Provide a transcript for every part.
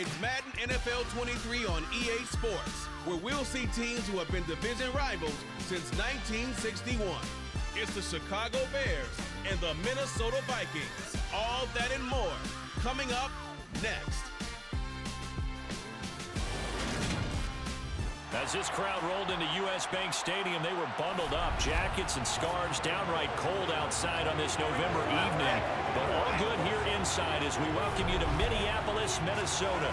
It's Madden NFL 23 on EA Sports, where we'll see teams who have been division rivals since 1961. It's the Chicago Bears and the Minnesota Vikings. All that and more coming up next. As this crowd rolled into U.S. Bank Stadium, they were bundled up, jackets and scarves, downright cold outside on this November evening. But all good here inside as we welcome you to Minneapolis, Minnesota.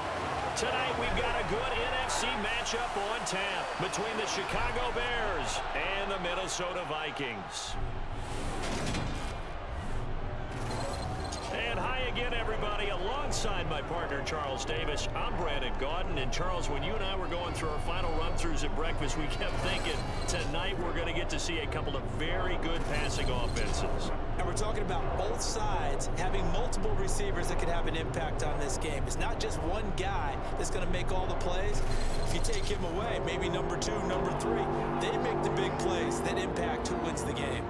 Tonight we've got a good NFC matchup on tap between the Chicago Bears and the Minnesota Vikings. And hi again, everybody. Alongside my partner, Charles Davis, I'm Brandon Gaudin. And, Charles, when you and I were going through our final run-throughs at breakfast, we kept thinking tonight we're going to get to see a couple of very good passing offenses. And we're talking about both sides having multiple receivers that could have an impact on this game. It's not just one guy that's going to make all the plays. If you take him away, maybe number 2, number 3, they make the big plays that impact who wins the game.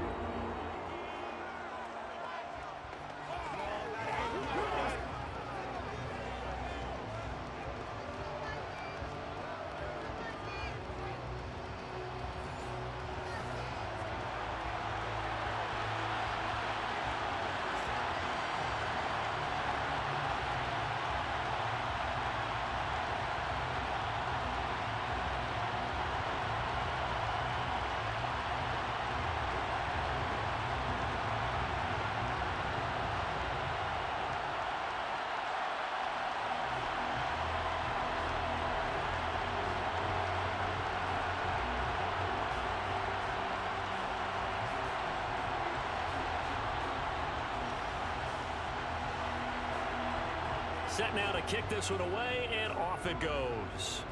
Set now to kick this one away, and off it goes.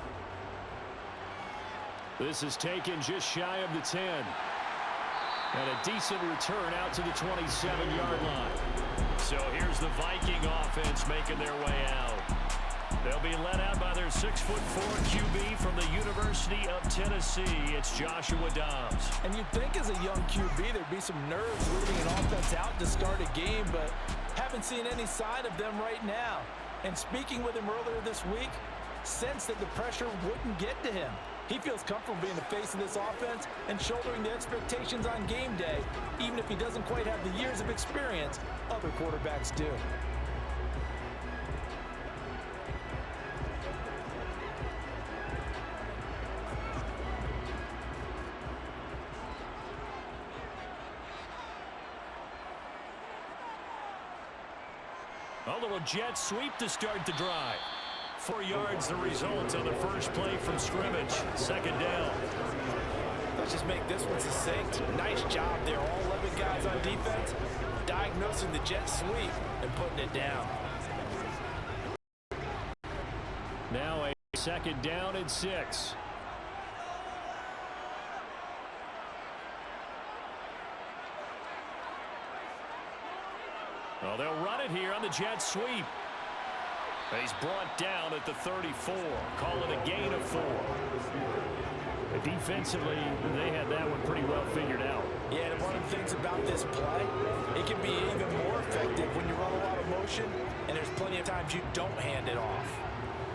This is taken just shy of the 10. And a decent return out to the 27-yard line. So here's the Viking offense making their way out. They'll be led out by their 6'4" QB from the University of Tennessee. It's Joshua Dobbs. And you'd think as a young QB there'd be some nerves leading an offense out to start a game, but haven't seen any sign of them right now. And speaking with him earlier this week, sensed that the pressure wouldn't get to him. He feels comfortable being the face of this offense and shouldering the expectations on game day, even if he doesn't quite have the years of experience other quarterbacks do. A little jet sweep to start the drive. 4 yards the result on the first play from scrimmage. Second down. Let's just make this one succinct. Nice job there. All 11 guys on defense diagnosing the jet sweep and putting it down. Now a second down and 6. Well, they'll run it here on the jet sweep. He's brought down at the 34. Call it a gain of 4. Defensively, they had that one pretty well figured out. Yeah, and one of the things about this play, it can be even more effective when you run a lot of motion, and there's plenty of times you don't hand it off.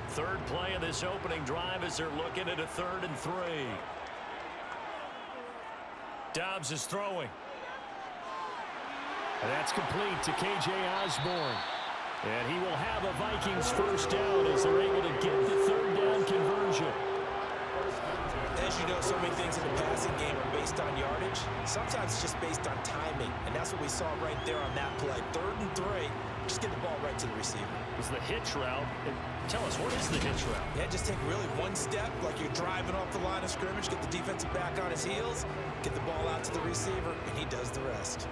Third play of this opening drive as they're looking at a 3rd and 3. Dobbs is throwing. That's complete to K.J. Osborne. And he will have a Vikings first down as they're able to get the 3rd down conversion. As you know, so many things in the passing game are based on yardage. Sometimes it's just based on timing, and that's what we saw right there on that play. 3rd and 3, just get the ball right to the receiver. It's the hitch route. And tell us, what is the hitch route? Yeah, just take really one step, like you're driving off the line of scrimmage, get the defensive back on his heels, get the ball out to the receiver, and he does the rest.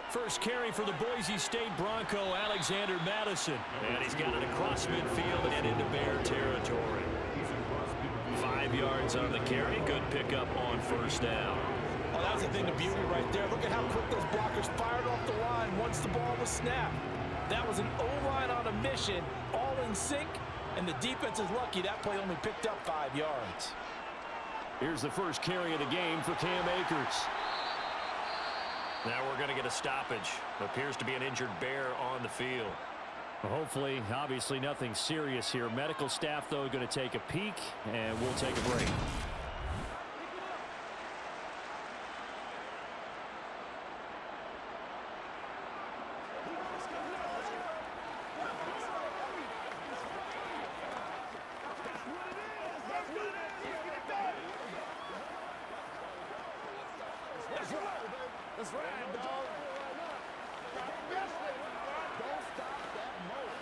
First carry for the Boise State Bronco, Alexander Madison. And he's got it across midfield and into Bear territory. 5 yards on the carry. Good pickup on first down. Oh, that was the thing of beauty right there. Look at how quick those blockers fired off the line once the ball was snapped. That was an O-line on a mission, all in sync, and the defense is lucky that play only picked up 5 yards. Here's the first carry of the game for Cam Akers. Now we're going to get a stoppage. Appears to be an injured Bear on the field. Well, hopefully, obviously nothing serious here. Medical staff, though, going to take a peek, and we'll take a break. That's right, dog. Don't stop that motor.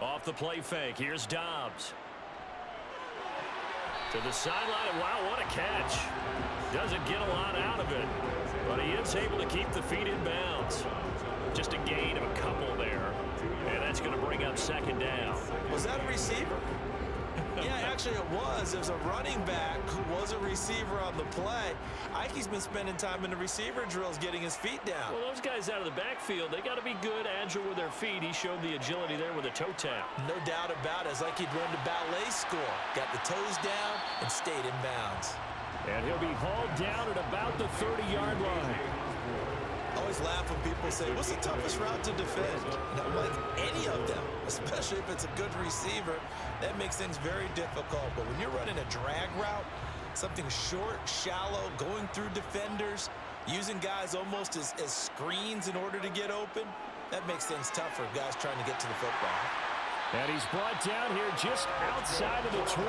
Off the play fake. Here's Dobbs. To the sideline. Wow, what a catch. Doesn't get a lot out of it, but he is able to keep the feet in bounds. Just a gain of a couple there. And that's going to bring up second down. Was that a receiver? Yeah, actually it was. There's a running back who was a receiver on the play. Ikey's been spending time in the receiver drills getting his feet down. Well, those guys out of the backfield, they got to be good, agile with their feet. He showed the agility there with a toe tap. No doubt about it. It's like he'd run to ballet school. Got the toes down and stayed in bounds. And he'll be hauled down at about the 30-yard line. I always laugh when people say, what's the toughest route to defend? And I'm like, any of them, especially if it's a good receiver. That makes things very difficult. But when you're running a drag route, something short, shallow, going through defenders, using guys almost as screens in order to get open, that makes things tough for guys trying to get to the football. And he's brought down here just outside of the 20.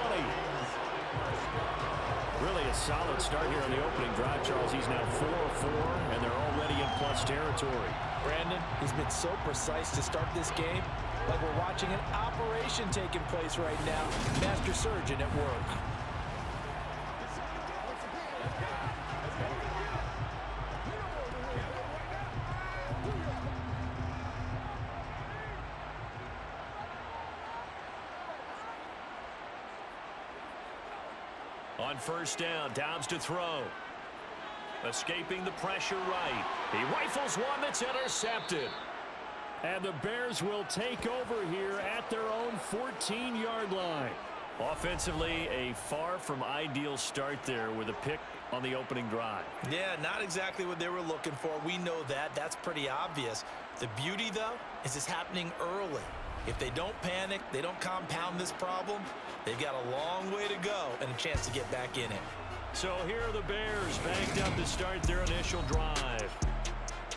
Really a solid start here on the opening drive, Charles. He's now 4-4, and they're already in plus territory. Brandon, he's been so precise to start this game, like we're watching an operation taking place right now. Master surgeon at work. On first down, Dobbs to throw. Escaping the pressure right. He rifles one that's intercepted. And the Bears will take over here at their own 14-yard line. Offensively, a far from ideal start there with a pick on the opening drive. Yeah, not exactly what they were looking for. We know that. That's pretty obvious. The beauty, though, is it's happening early. If they don't panic, they don't compound this problem, they've got a long way to go and a chance to get back in it. So here are the Bears banked up to start their initial drive.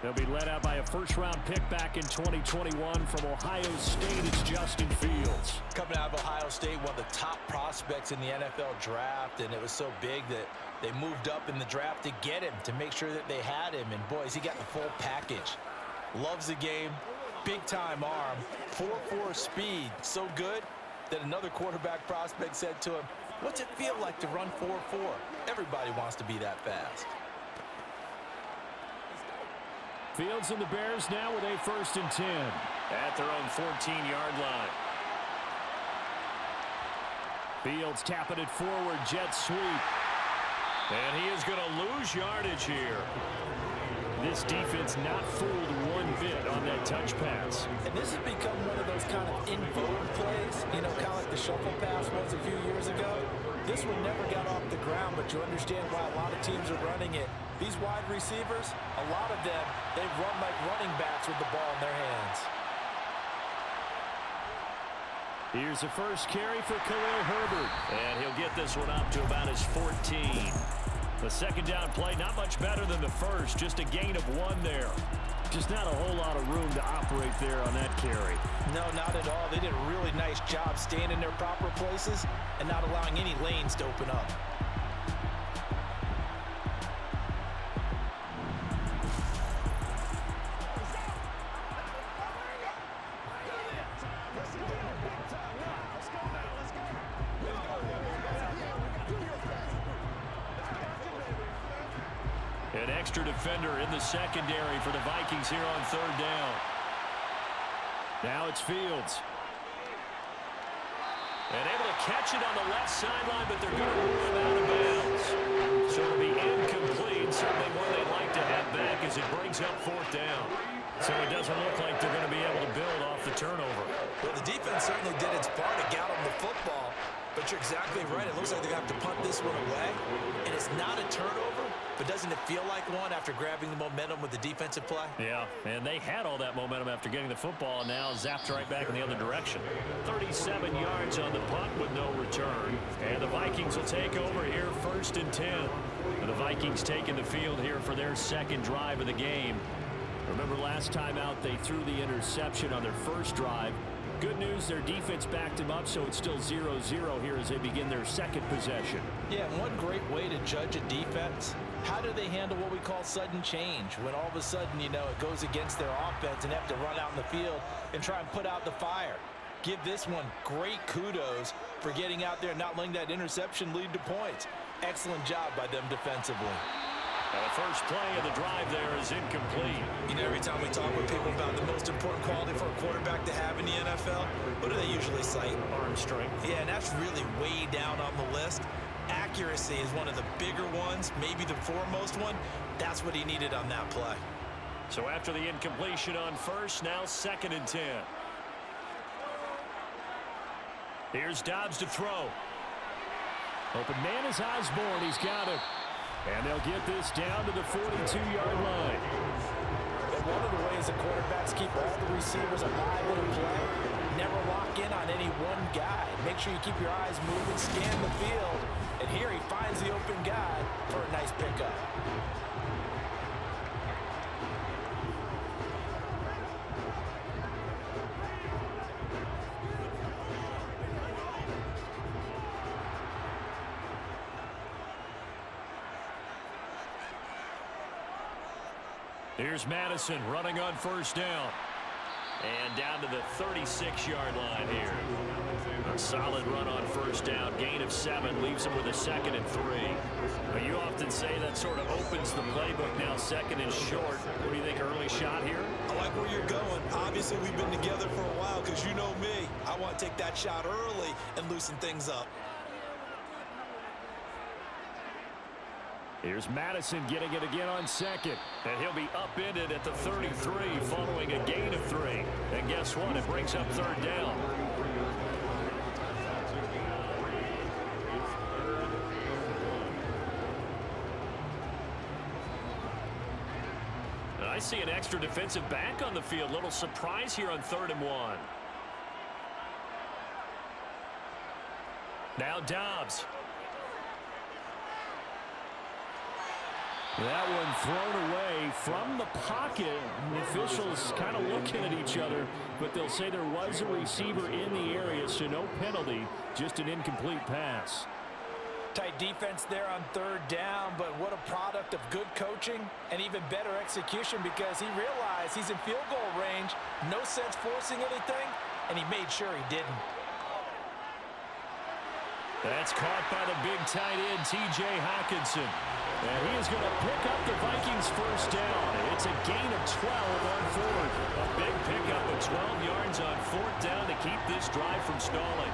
They'll be led out by a first-round pick back in 2021 from Ohio State. It's Justin Fields. Coming out of Ohio State, one of the top prospects in the NFL draft, and it was so big that they moved up in the draft to get him, to make sure that they had him. And, boys, he got the full package. Loves the game, big-time arm, 4.4 speed, so good that another quarterback prospect said to him, what's it feel like to run 4.4? Everybody wants to be that fast. Fields and the Bears now with a 1st and 10 at their own 14-yard line. Fields tapping it forward, jet sweep. And he is going to lose yardage here. This defense not fooled one bit on that touch pass. And this has become one of those kind of in vogue plays, you know, kind of like the shuffle pass was a few years ago. This one never got off the ground, but you understand why a lot of teams are running it. These wide receivers, a lot of them, they run like running backs with the ball in their hands. Here's the first carry for Khalil Herbert. And he'll get this one up to about his 14. The second down play, not much better than the first, just a gain of 1 there. Just not a whole lot of room to operate there on that carry. No, not at all. They did a really nice job staying in their proper places and not allowing any lanes to open up. An extra defender in the secondary for the Vikings here on 3rd down. Now it's Fields. And able to catch it on the left sideline, but they're going to rule him out of bounds. So it'll be incomplete. Certainly one they'd like to have back as it brings up 4th down. So it doesn't look like they're going to be able to build off the turnover. Well, the defense certainly did its part to get them the football, but you're exactly right. It looks like they're going to have to punt this one away, and it's not a turnover, but doesn't it feel like one after grabbing the momentum with the defensive play? Yeah, and they had all that momentum after getting the football, and now zapped right back in the other direction. 37 yards on the punt with no return, and the Vikings will take over here 1st and 10. And the Vikings taking the field here for their second drive of the game. Remember last time out they threw the interception on their first drive. Good news, their defense backed him up, so it's still 0-0 here as they begin their second possession. Yeah, and one great way to judge a defense, how do they handle what we call sudden change? When all of a sudden, you know, it goes against their offense and they have to run out in the field and try and put out the fire. Give this one great kudos for getting out there and not letting that interception lead to points. Excellent job by them defensively. And the first play of the drive there is incomplete. You know, every time we talk with people about the most important quality for a quarterback to have in the NFL, what do they usually cite? Arm strength. Yeah, and that's really way down on the list. Accuracy is one of the bigger ones, maybe the foremost one. That's what he needed on that play. So after the incompletion on first, now 2nd and 10. Here's Dobbs to throw. Open man is Osborne. He's got it. And they'll get this down to the 42-yard line. And one of the ways the quarterbacks keep all the receivers alive in a play, never lock in on any one guy. Make sure you keep your eyes moving, scan the field. And here he finds the open guy for a nice pickup. Here's Madison running on first down. And down to the 36-yard line here. A solid run on first down. Gain of 7 leaves him with a 2nd and 3. But you often say that sort of opens the playbook now. 2nd and short. What do you think, early shot here? I like where you're going. Obviously, we've been together for a while because you know me. I want to take that shot early and loosen things up. Here's Madison getting it again on 2nd. And he'll be upended at the 33 following a gain of 3. And guess what? It brings up 3rd down. And I see an extra defensive back on the field. Little surprise here on 3rd and 1. Now Dobbs. That one thrown away from the pocket. The officials kind of looking at each other, but they'll say there was a receiver in the area, so no penalty, just an incomplete pass. Tight defense there on 3rd down, but what a product of good coaching and even better execution because he realized he's in field goal range, no sense forcing anything, and he made sure he didn't. That's caught by the big tight end, T.J. Hockenson. And he is going to pick up the Vikings' first down. It's a gain of 12 on 4th. A big pickup of 12 yards on 4th down to keep this drive from stalling.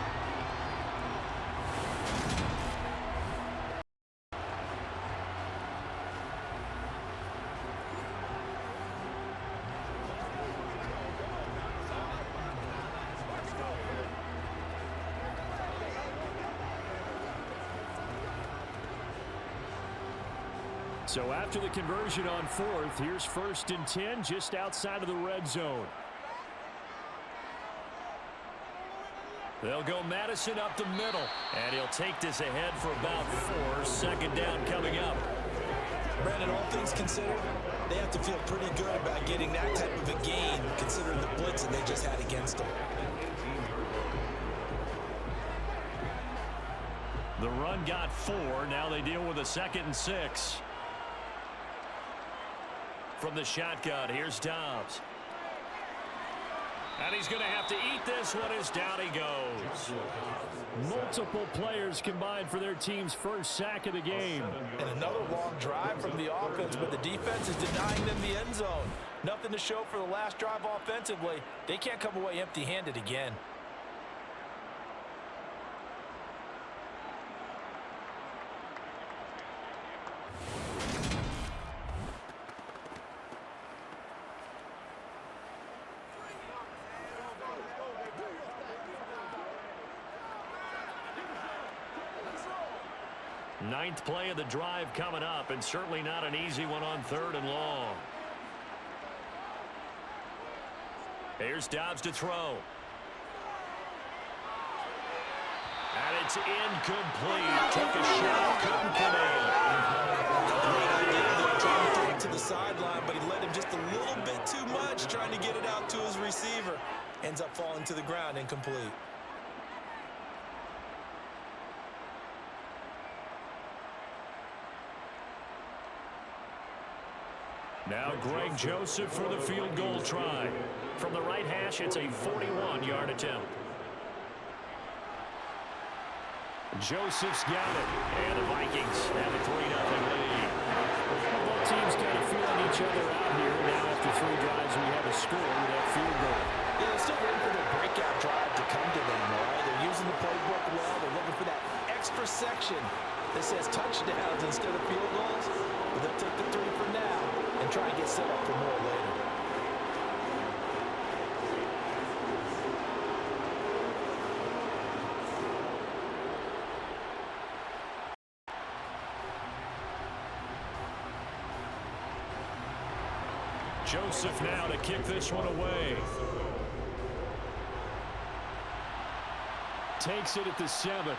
So after the conversion on 4th, here's 1st and 10 just outside of the red zone. They'll go Madison up the middle, and he'll take this ahead for about 4. 2nd down coming up. Brandon, all things considered, they have to feel pretty good about getting that type of a gain considering the blitz that they just had against them. The run got 4. Now they deal with a 2nd and 6. From the shotgun, here's Dobbs. And he's going to have to eat this one as down he goes. Multiple players combined for their team's first sack of the game. And another long drive from the offense, but the defense is denying them the end zone. Nothing to show for the last drive offensively. They can't come away empty-handed again. Ninth play of the drive coming up, and certainly not an easy one on 3rd and long. Here's Dobbs to throw. And it's incomplete. Took a shot, couldn't come in. Great idea there, trying to throw it to the sideline, but he let him just a little bit too much, trying to get it out to his receiver. Ends up falling to the ground, incomplete. Now Greg Joseph for the field goal try. From the right hash, it's a 41-yard attempt. Joseph's got it, and the Vikings have a 3-0 lead. Both teams kind of feeling each other out here. Now after 3 drives, we have a score with that field goal. Yeah, they're still waiting for their breakout drive to come to them, all right? They're using the playbook well. They're looking for that extra section that says touchdowns instead of field goals. But they'll take the 3 for now and try and get set up for more later. Joseph now to kick this one away. Takes it at the 7.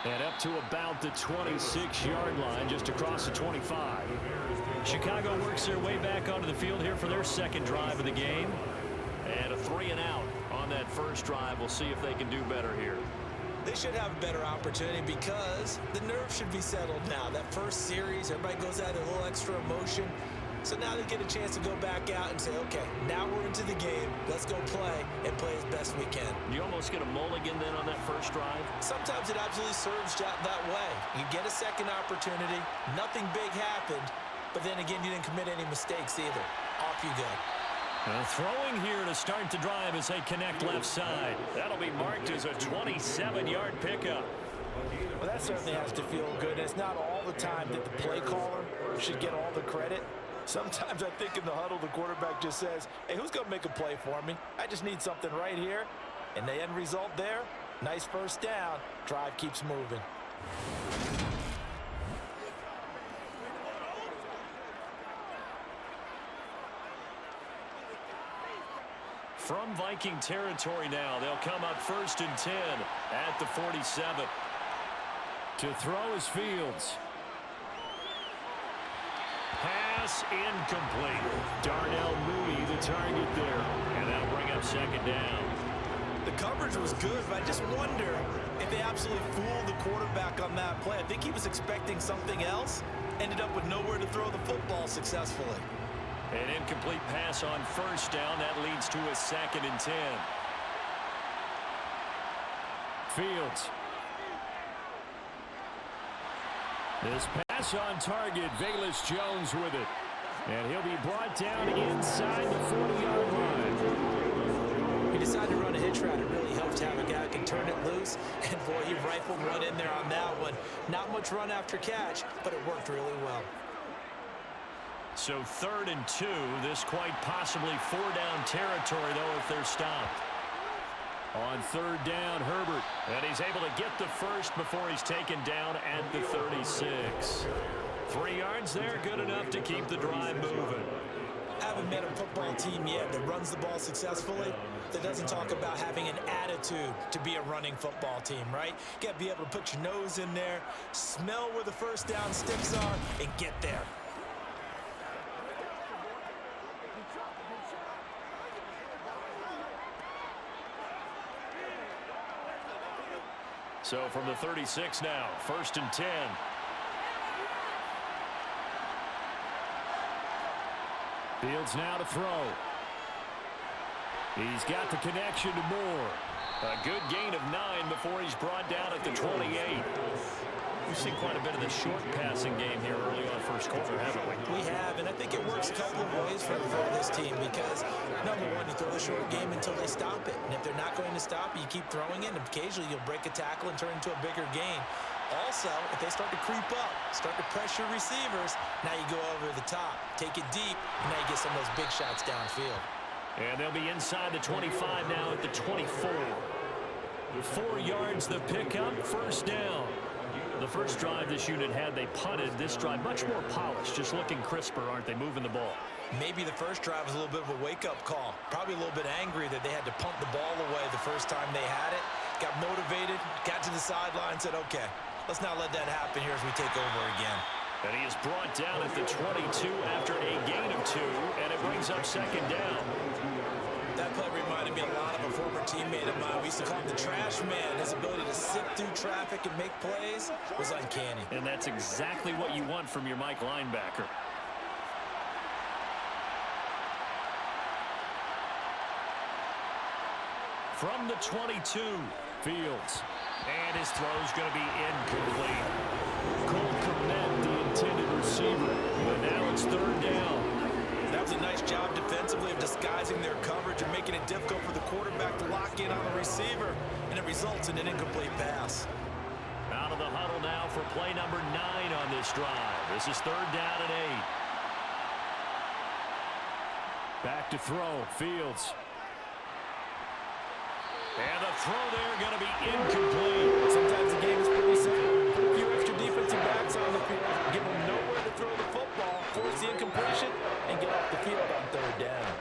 And up to about the 26-yard line, just across the 25. Chicago works their way back onto the field here for their second drive of the game. And a 3-and-out on that first drive. We'll see if they can do better here. They should have a better opportunity because the nerves should be settled now. That first series, everybody goes out a little extra emotion. So now they get a chance to go back out and say, okay, now we're into the game. Let's go play and play as best we can. You almost get a mulligan then on that first drive? Sometimes it absolutely serves that way. You get a second opportunity. Nothing big happened. But then again, you didn't commit any mistakes either. Off you go. Throwing here to start the drive as they connect left side. That'll be marked as a 27-yard pickup. Well, that certainly has to feel good. It's not all the time that the play caller should get all the credit. Sometimes I think in the huddle, the quarterback just says, hey, who's going to make a play for me? I just need something right here. And the end result there, nice first down. Drive keeps moving. From Viking territory now, they'll come up 1st and 10 at the 47. To throw is Fields. Pass incomplete. Darnell Mooney the target there. And that'll bring up 2nd down. The coverage was good, but I just wonder if they absolutely fooled the quarterback on that play. I think he was expecting something else. Ended up with nowhere to throw the football successfully. An incomplete pass on 1st down. That leads to a 2nd and 10. Fields. This pass on target. Velus Jones with it. And he'll be brought down inside the 40-yard line. He decided to run a hitch route. It really helped to have a guy who can turn it loose. And, boy, he rifled one in there on that one. Not much run after catch, but it worked really well. So 3rd and 2. This quite possibly 4-down territory, though, if they're stopped. On 3rd down, Herbert. And he's able to get the first before he's taken down at the 36. 3 yards there, good enough to keep the drive moving. I haven't met a football team yet that runs the ball successfully that doesn't talk about having an attitude to be a running football team, right? You got to be able to put your nose in there, smell where the first down sticks are, and get there. So from the 36 now, 1st and 10. Fields now to throw. He's got the connection to Moore. A good gain of 9 before he's brought down at the 28. We've seen quite a bit of the short passing game here early on first quarter, haven't we? We have, and I think it works a couple of ways for this team because, number one, you throw the short game until they stop it. And if they're not going to stop it, you keep throwing it, and occasionally you'll break a tackle and turn it into a bigger gain. Also, if they start to creep up, start to pressure receivers, now you go over the top, take it deep, and now you get some of those big shots downfield. And they'll be inside the 25 now at the 24. 4 yards the pickup, 1st down. The first drive this unit had, they punted. This drive, much more polished, just looking crisper, aren't they, moving the ball? Maybe the first drive was a little bit of a wake-up call. Probably a little bit angry that they had to punt the ball away the first time they had it. Got motivated, got to the sideline, said, okay, let's not let that happen here as we take over again. And he is brought down at the 22 after a gain of 2, and it brings up second down. That play reminded me a lot of a former teammate of mine. We used to call him the trash man. His ability to sift through traffic and make plays was uncanny. And that's exactly what you want from your Mike linebacker. From the 22, Fields. And his throw's going to be incomplete. Cole Kmet, the intended receiver. But now it's third down. That was a nice job defensively of disguising their coverage and making it difficult for the quarterback to lock in on the receiver. And it results in an incomplete pass. Out of the huddle now for play number 9 on this drive. This is third down and 8. Back to throw. Fields. And the throw there going to be incomplete. Sometimes the game is pretty simple. Put a few extra defensive backs on the field, give them nowhere to throw the football, force the incompletion, and get off the field on third down.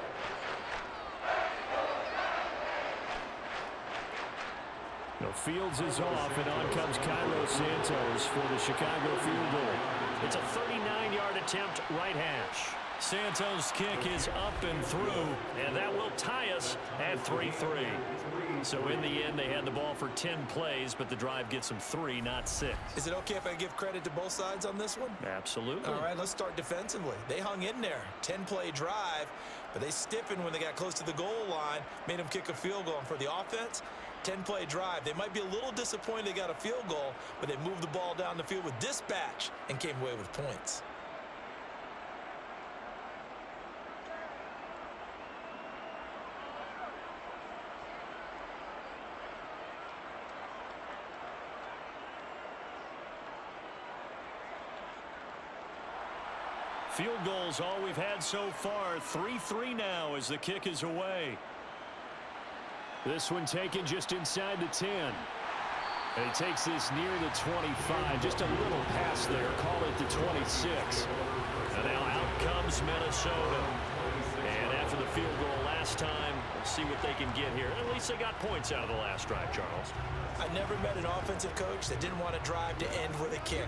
No, Fields is off, and on comes Cairo Santos for the Chicago field goal. It's a 39-yard attempt, right hash. Santos' kick is up and through, and that will tie us at 3-3. So in the end, they had the ball for 10 plays, but the drive gets them 3, not 6. Is it okay if I give credit to both sides on this one? Absolutely. All right, let's start defensively. They hung in there. 10-play drive, but they stiffened when they got close to the goal line, made them kick a field goal. And for the offense, 10-play drive. They might be a little disappointed they got a field goal, but they moved the ball down the field with dispatch and came away with points. Field goals all we've had so far. 3-3 now as the kick is away. This one taken just inside the 10. And he takes this near the 25. Just a little pass there. Call it the 26. And now out comes Minnesota. And after the field goal last time, we'll see what they can get here. At least they got points out of the last drive, Charles. I never met an offensive coach that didn't want to drive to end with a kick.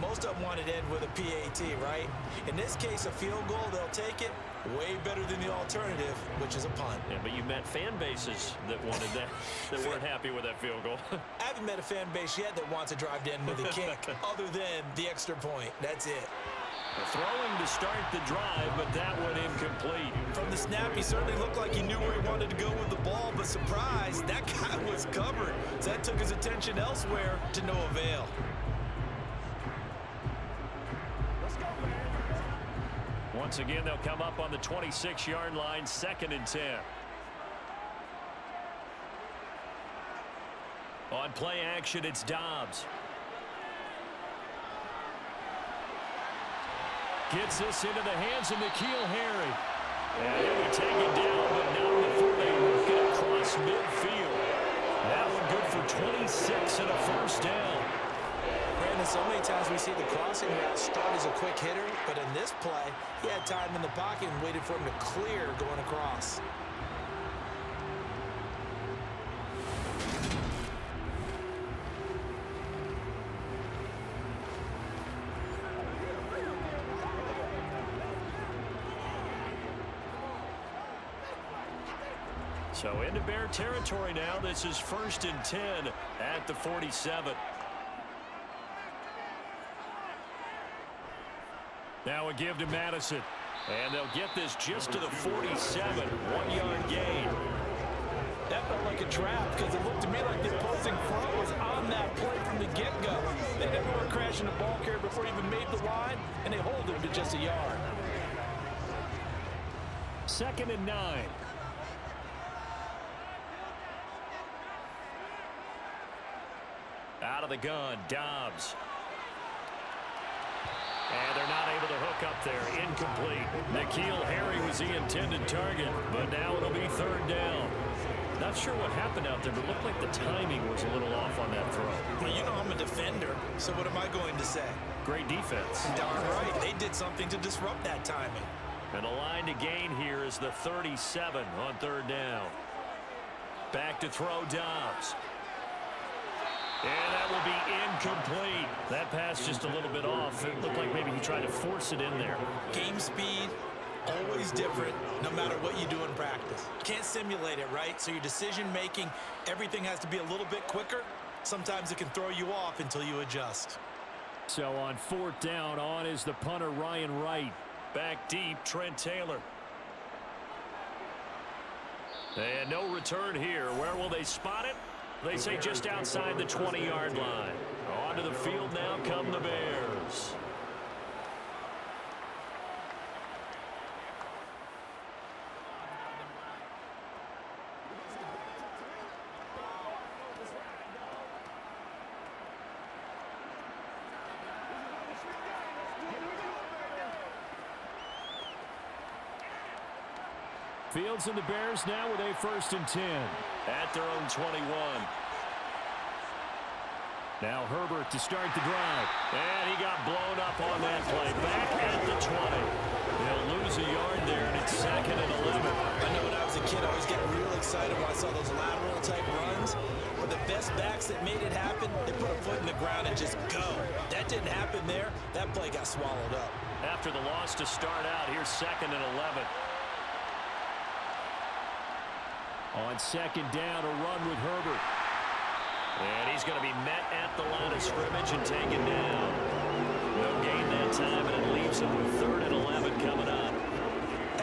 Most of them wanted to end with a PAT, right? In this case, a field goal, they'll take it. Way better than the alternative, which is a punt. Yeah, but you met fan bases that wanted that, that weren't happy with that field goal. I haven't met a fan base yet that wants to drive to end with a kick, other than the extra point. That's it. Throwing to start the drive, but that one incomplete. From the snap, he certainly looked like he knew where he wanted to go with the ball, but surprise, that guy was covered. So that took his attention elsewhere to no avail. Once again, they'll come up on the 26-yard line, 2nd and 10. On play action, it's Dobbs. Gets this into the hands of N'Keal Harry. And he'll be taken down, but not before they work it across midfield. That one good for 26 and a first down. Brandon, so many times we see the crossing route start as a quick hitter, but in this play, he had time in the pocket and waited for him to clear going across. So into Bear territory now. This is 1st and 10 at the 47. Now a give to Madison. And they'll get this just to the 47. 1-yard gain. That felt like a trap because it looked to me like the opposing front was on that play from the get-go. They never were crashing the ball carrier before he even made the line, and they hold him to just a yard. 2nd and 9. Out of the gun, Dobbs. And they're not able to hook up there. Incomplete. N'Keal Harry was the intended target, but now it'll be 3rd down. Not sure what happened out there, but it looked like the timing was a little off on that throw. Well, you know I'm a defender. defender, so what am I going to say? Great defense. Darn right. They did something to disrupt that timing. And the line to gain here is the 37 on third down. Back to throw Dobbs. And that will be incomplete. That pass just a little bit off. It looked like maybe he tried to force it in there. Game speed, always different, no matter what you do in practice. Can't simulate it, right? So your decision-making, everything has to be a little bit quicker. Sometimes it can throw you off until you adjust. So on fourth down, on is the punter, Ryan Wright. Back deep, Trent Taylor. And no return here. Where will they spot it? They say just outside the 20-yard line. Onto the field now come the Bears. Fields and the Bears now with a 1st and 10 at their own 21. Now Herbert to start the drive. And he got blown up on that play. Back at the 20. They'll lose a yard there, and it's 2nd and 11. I know when I was a kid, I always get real excited when I saw those lateral-type runs. But the best backs that made it happen, they put a foot in the ground and just go. That didn't happen there. That play got swallowed up. After the loss to start out, here's 2nd and 11. On 2nd down, a run with Herbert. And he's going to be met at the line of scrimmage and taken down. No gain that time, and it leaves him with 3rd and 11 coming up.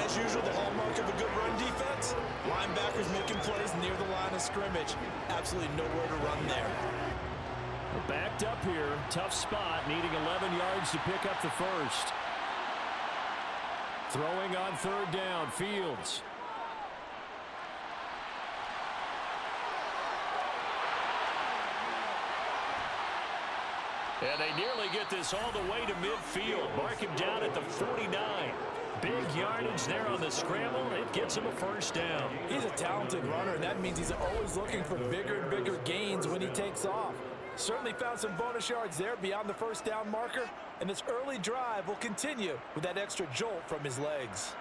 As usual, the hallmark of a good run defense, linebackers making plays near the line of scrimmage. Absolutely nowhere to run there. We're backed up here. Tough spot, needing 11 yards to pick up the first. Throwing on 3rd down, Fields. And they nearly get this all the way to midfield. Mark him down at the 49. Big yardage there on the scramble. It gets him a 1st down. He's a talented runner, and that means he's always looking for bigger and bigger gains when he takes off. Certainly found some bonus yards there beyond the 1st down marker, and this early drive will continue with that extra jolt from his legs.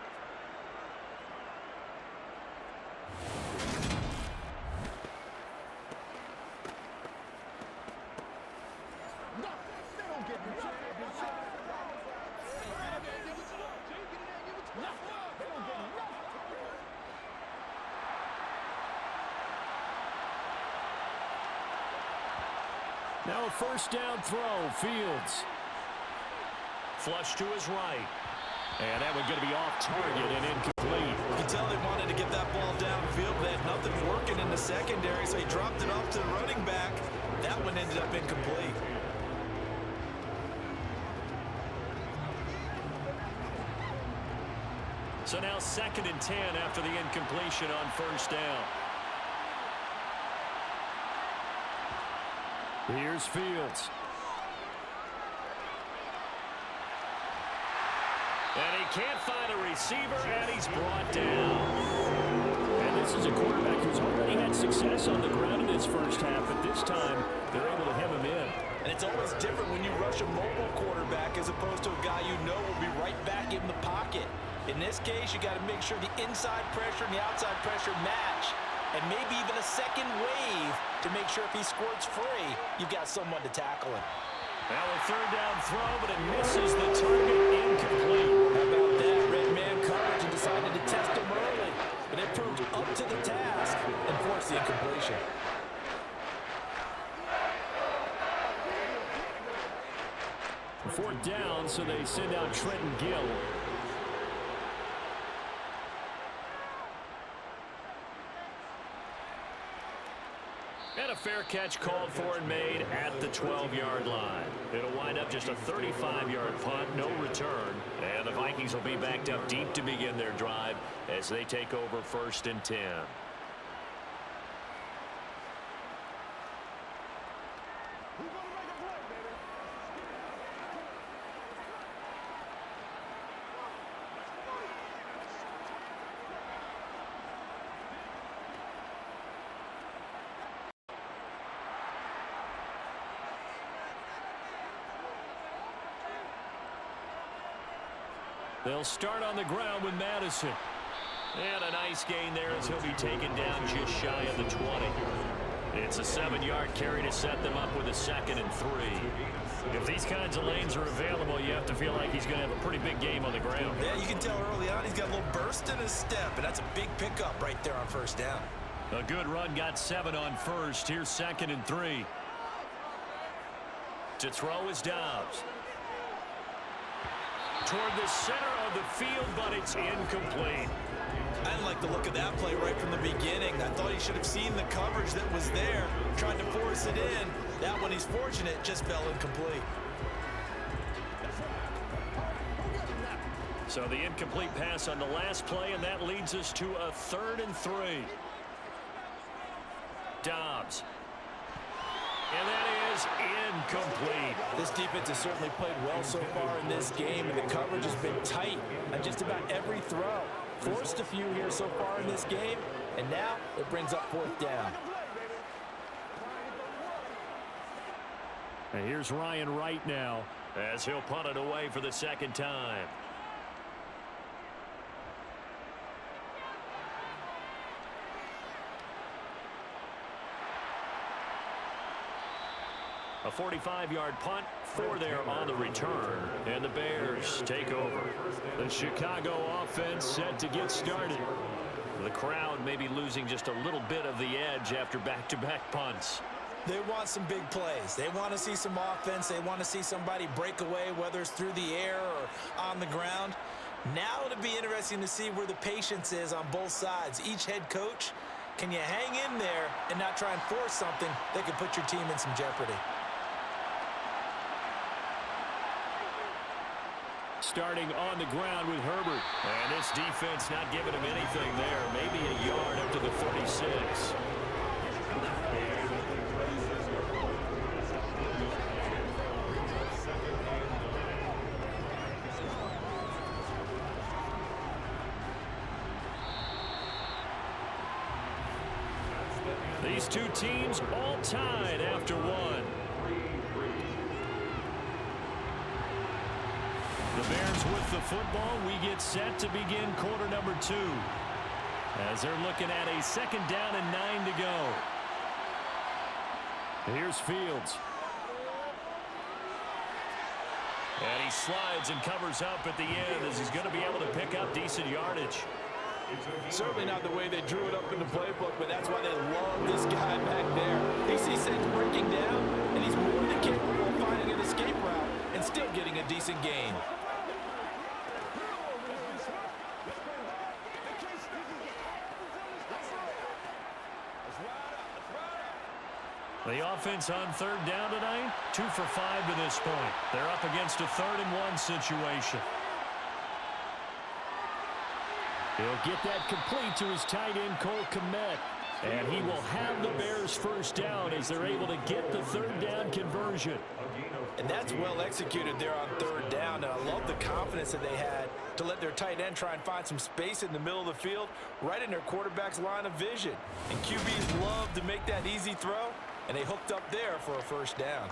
Now a 1st down throw, Fields. Flush to his right. And that one's going to be off target and incomplete. You can tell they wanted to get that ball downfield, but they had nothing working in the secondary, so he dropped it off to the running back. That one ended up incomplete. So now 2nd and 10 after the incompletion on 1st down. Here's Fields. And he can't find a receiver, and he's brought down. And this is a quarterback who's already had success on the ground in his first half, but this time they're able to hem him in. And it's always different when you rush a mobile quarterback as opposed to a guy you know will be right back in the pocket. In this case, you got to make sure the inside pressure and the outside pressure match. And maybe even a second wave to make sure if he squirts free, you've got someone to tackle him. Now a 3rd down throw, but it misses the target, incomplete. How about that? Red man coverage and decided to test him early. But it proved up to the task and forced the incompletion. Fourth down, so they send out Trenton Gill. And a fair catch called for and made at the 12-yard line. It'll wind up just a 35-yard punt, no return. And the Vikings will be backed up deep to begin their drive as they take over 1st and 10. They'll start on the ground with Madison. And a nice gain there as he'll be taken down just shy of the 20. It's a 7-yard carry to set them up with a 2nd and 3. If these kinds of lanes are available, you have to feel like he's going to have a pretty big game on the ground. Yeah, you can tell early on he's got a little burst in his step, and that's a big pickup right there on first down. A good run got 7 on first. Here's 2nd and 3. To throw is Dobbs. Toward the center of the field, but it's incomplete. I didn't like the look of that play right from the beginning. I thought he should have seen the coverage that was there, tried to force it in. That one, he's fortunate, just fell incomplete. So the incomplete pass on the last play, and that leads us to a 3rd and 3. Dobbs. And that is incomplete. This defense has certainly played well so far in this game, and the coverage has been tight on just about every throw. Forced a few here so far in this game, and now it brings up 4th down. And here's Ryan Wright now as he'll punt it away for the 2nd time. A 45-yard punt, 4 there on the return, and the Bears take over. The Chicago offense set to get started. The crowd may be losing just a little bit of the edge after back-to-back punts. They want some big plays. They want to see some offense. They want to see somebody break away, whether it's through the air or on the ground. Now it'll be interesting to see where the patience is on both sides. Each head coach, can you hang in there and not try and force something that could put your team in some jeopardy? Starting on the ground with Herbert. And this defense not giving him anything there. Maybe a yard up to the 36. These two teams all tied after one. The Bears with the football. We get set to begin quarter number 2. As they're looking at a 2nd down and 9 to go. Here's Fields. And he slides and covers up at the end as he's going to be able to pick up decent yardage. Certainly not the way they drew it up in the playbook, but that's why they love this guy back there. He sees things breaking down, and he's more than capable of finding an escape route and still getting a decent gain. The offense on 3rd down tonight, 2 for 5 to this point. They're up against a 3rd and 1 situation. He'll get that complete to his tight end, Cole Kmet. And he will have the Bears 1st down as they're able to get the 3rd down conversion. And that's well executed there on 3rd down. And I love the confidence that they had to let their tight end try and find some space in the middle of the field, right in their quarterback's line of vision. And QBs love to make that easy throw, and they hooked up there for a 1st down.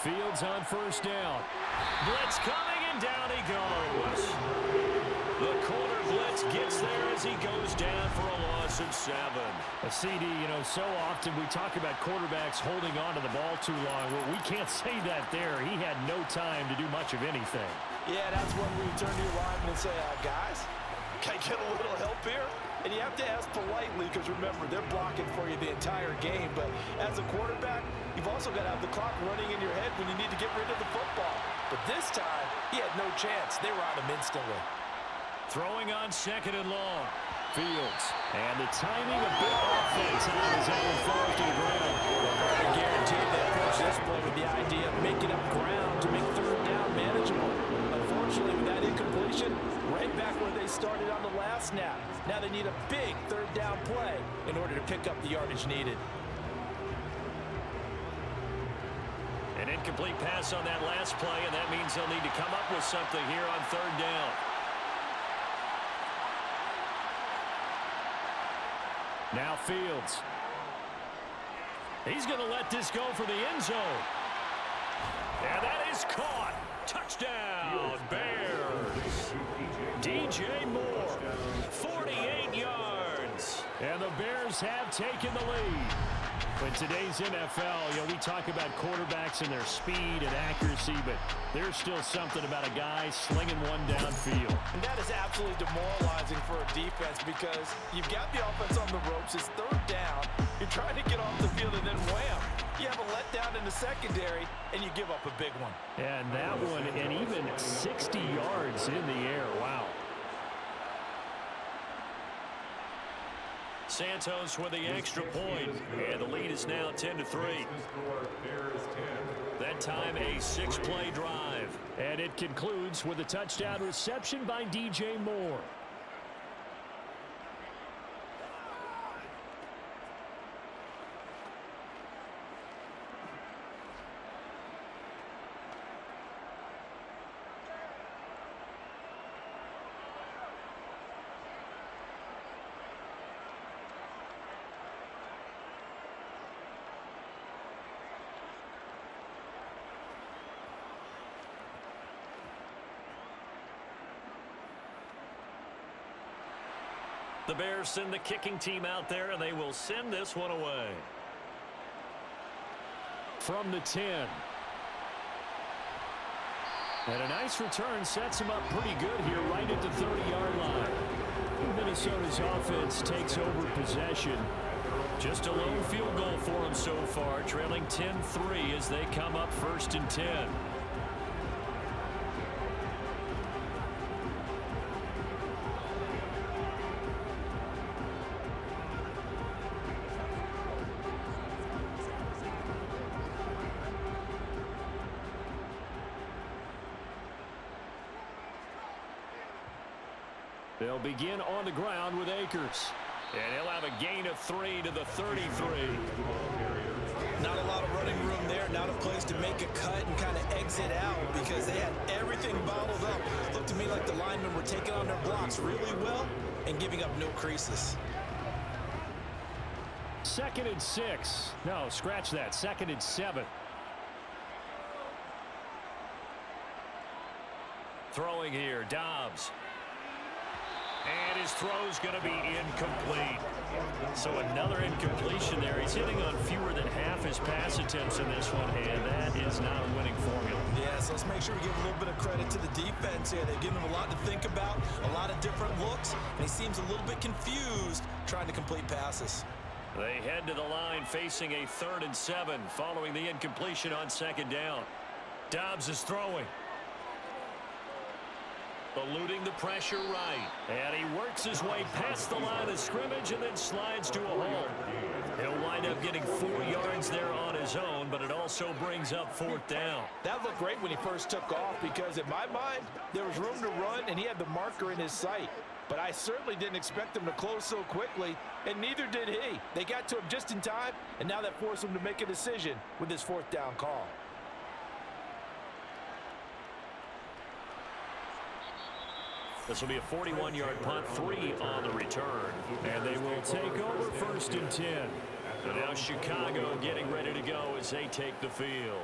Fields on 1st down. Blitz coming, and down he goes. The corner blitz gets there as he goes down for a loss of 7. A CD, you know, so often we talk about quarterbacks holding on to the ball too long. Well, we can't say that there. He had no time to do much of anything. Yeah, that's when we turn to your lineman and say, guys, can I get a little help here? And you have to ask politely because, remember, they're blocking for you the entire game. But as a quarterback, you've also got to have the clock running in your head when you need to get rid of the football. But this time, he had no chance. They were on him instantly. Throwing on 2nd and long. Fields. And the timing a bit offense as that one falls to the ground. I guarantee they approach this play with the idea of making up ground to make 3rd down manageable. Unfortunately, with that incompletion, right back where they started on the last snap. Now they need a big 3rd down play in order to pick up the yardage needed. An incomplete pass on that last play, and that means they'll need to come up with something here on third down. Now Fields. He's going to let this go for the end zone. And that is caught. Touchdown, Bears. DJ Moore, 48 yards. And the Bears have taken the lead. In today's NFL, we talk about quarterbacks and their speed and accuracy, but there's still something about a guy slinging one downfield. And that is absolutely demoralizing for a defense because you've got the offense on the ropes. It's third down. You're trying to get off the field, and then wham, you have a letdown in the secondary, and you give up a big one. And that one, and even 60 yards in the air. Wow. Santos with the extra point, and the lead is now 10-3. That time a 6-play drive. And it concludes with a touchdown reception by DJ Moore. The Bears send the kicking team out there, and they will send this one away. From the 10. And a nice return sets him up pretty good here right at the 30-yard line. Minnesota's offense takes over possession. Just a lone field goal for them so far, trailing 10-3 as they come up 1st and 10. They'll begin on the ground with Akers. And he'll have a gain of 3 to the 33. Not a lot of running room there. Not a place to make a cut and kind of exit out because they had everything bottled up. Looked to me like the linemen were taking on their blocks really well and giving up no creases. 2nd and 6. No, scratch that. 2nd and 7. Throwing here, Dobbs. And his throw's going to be incomplete. So another incompletion there. He's hitting on fewer than half his pass attempts in this one, and that is not a winning formula. Yeah, so let's make sure we give a little bit of credit to the defense here. They've given him a lot to think about, a lot of different looks, and he seems a little bit confused trying to complete passes. They head to the line facing a 3rd and 7 following the incompletion on 2nd down. Dobbs is throwing. Eluding the pressure right. And he works his way past the line of scrimmage and then slides to a hole. He'll wind up getting 4 yards there on his own, but it also brings up 4th down. That looked great when he first took off because in my mind, there was room to run and he had the marker in his sight. But I certainly didn't expect him to close so quickly, and neither did he. They got to him just in time, and now that forced him to make a decision with his 4th down call. This will be a 41-yard punt, 3 on the return. And they will take over 1st and 10. And now Chicago getting ready to go as they take the field.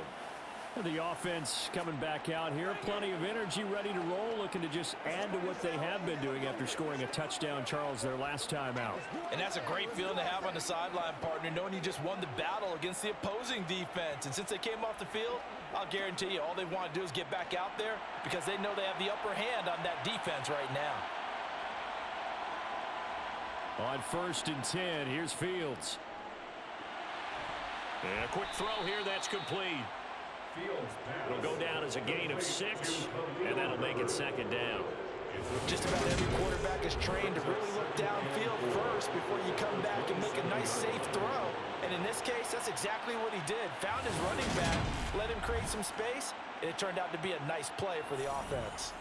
And the offense coming back out here. Plenty of energy, ready to roll, looking to just add to what they have been doing after scoring a touchdown, Charles, their last time out. And that's a great feeling to have on the sideline, partner, knowing you just won the battle against the opposing defense. And since they came off the field, I'll guarantee you all they want to do is get back out there because they know they have the upper hand on that defense right now. On 1st and 10, here's Fields. And a quick throw here, that's complete. It'll go down as a gain of 6, and that'll make it 2nd down. Just about every quarterback is trained to really look downfield first before you come back and make a nice, safe throw. And in this case, that's exactly what he did. Found his running back, let him create some space, and it turned out to be a nice play for the offense.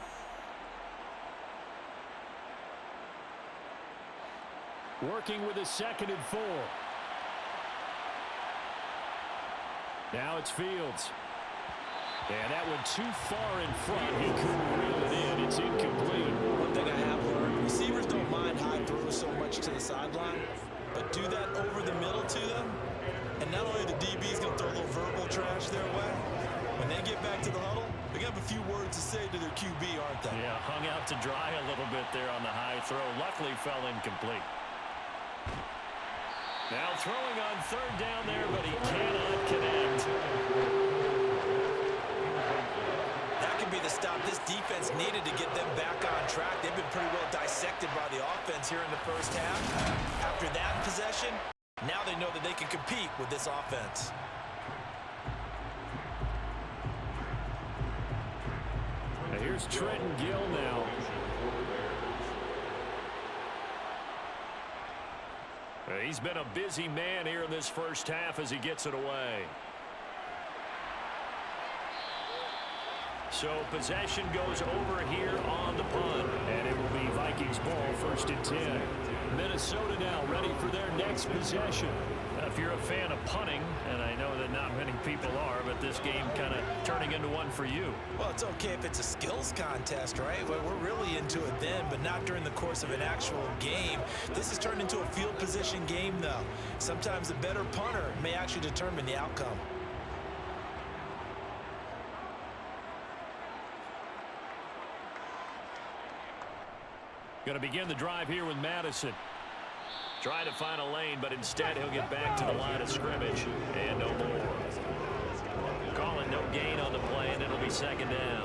Working with a 2nd and 4. Now it's Fields. And that went too far in front. He couldn't reel it in. It's incomplete. One thing I have learned, receivers don't mind high throws so much to the sideline, but do that over the middle to them, and not only the DB's going to throw a little verbal trash their way, when they get back to the huddle, they're going to have a few words to say to their QB, aren't they? Yeah, hung out to dry a little bit there on the high throw. Luckily fell incomplete. Now throwing on third down there, but he cannot connect. That could be the stop this defense needed to get them back on track. They've been pretty well dissected by the offense here in the first half. After that possession, now they know that they can compete with this offense. Now here's Trenton Gill now. He's been a busy man here in this first half as he gets it away. So possession goes over here on the punt. And it will be Vikings ball, 1st and 10. Minnesota now ready for their next possession. If you're a fan of punting, and I know that not many people are, but this game kind of turning into one for you. Well, it's okay if it's a skills contest, right? Well, we're really into it then, but not during the course of an actual game. This has turned into a field position game, though. Sometimes the better punter may actually determine the outcome. Going to begin the drive here with Madison. Trying to find a lane, but instead he'll get back to the line of scrimmage. And no more. Calling no gain on the play, and it'll be second down.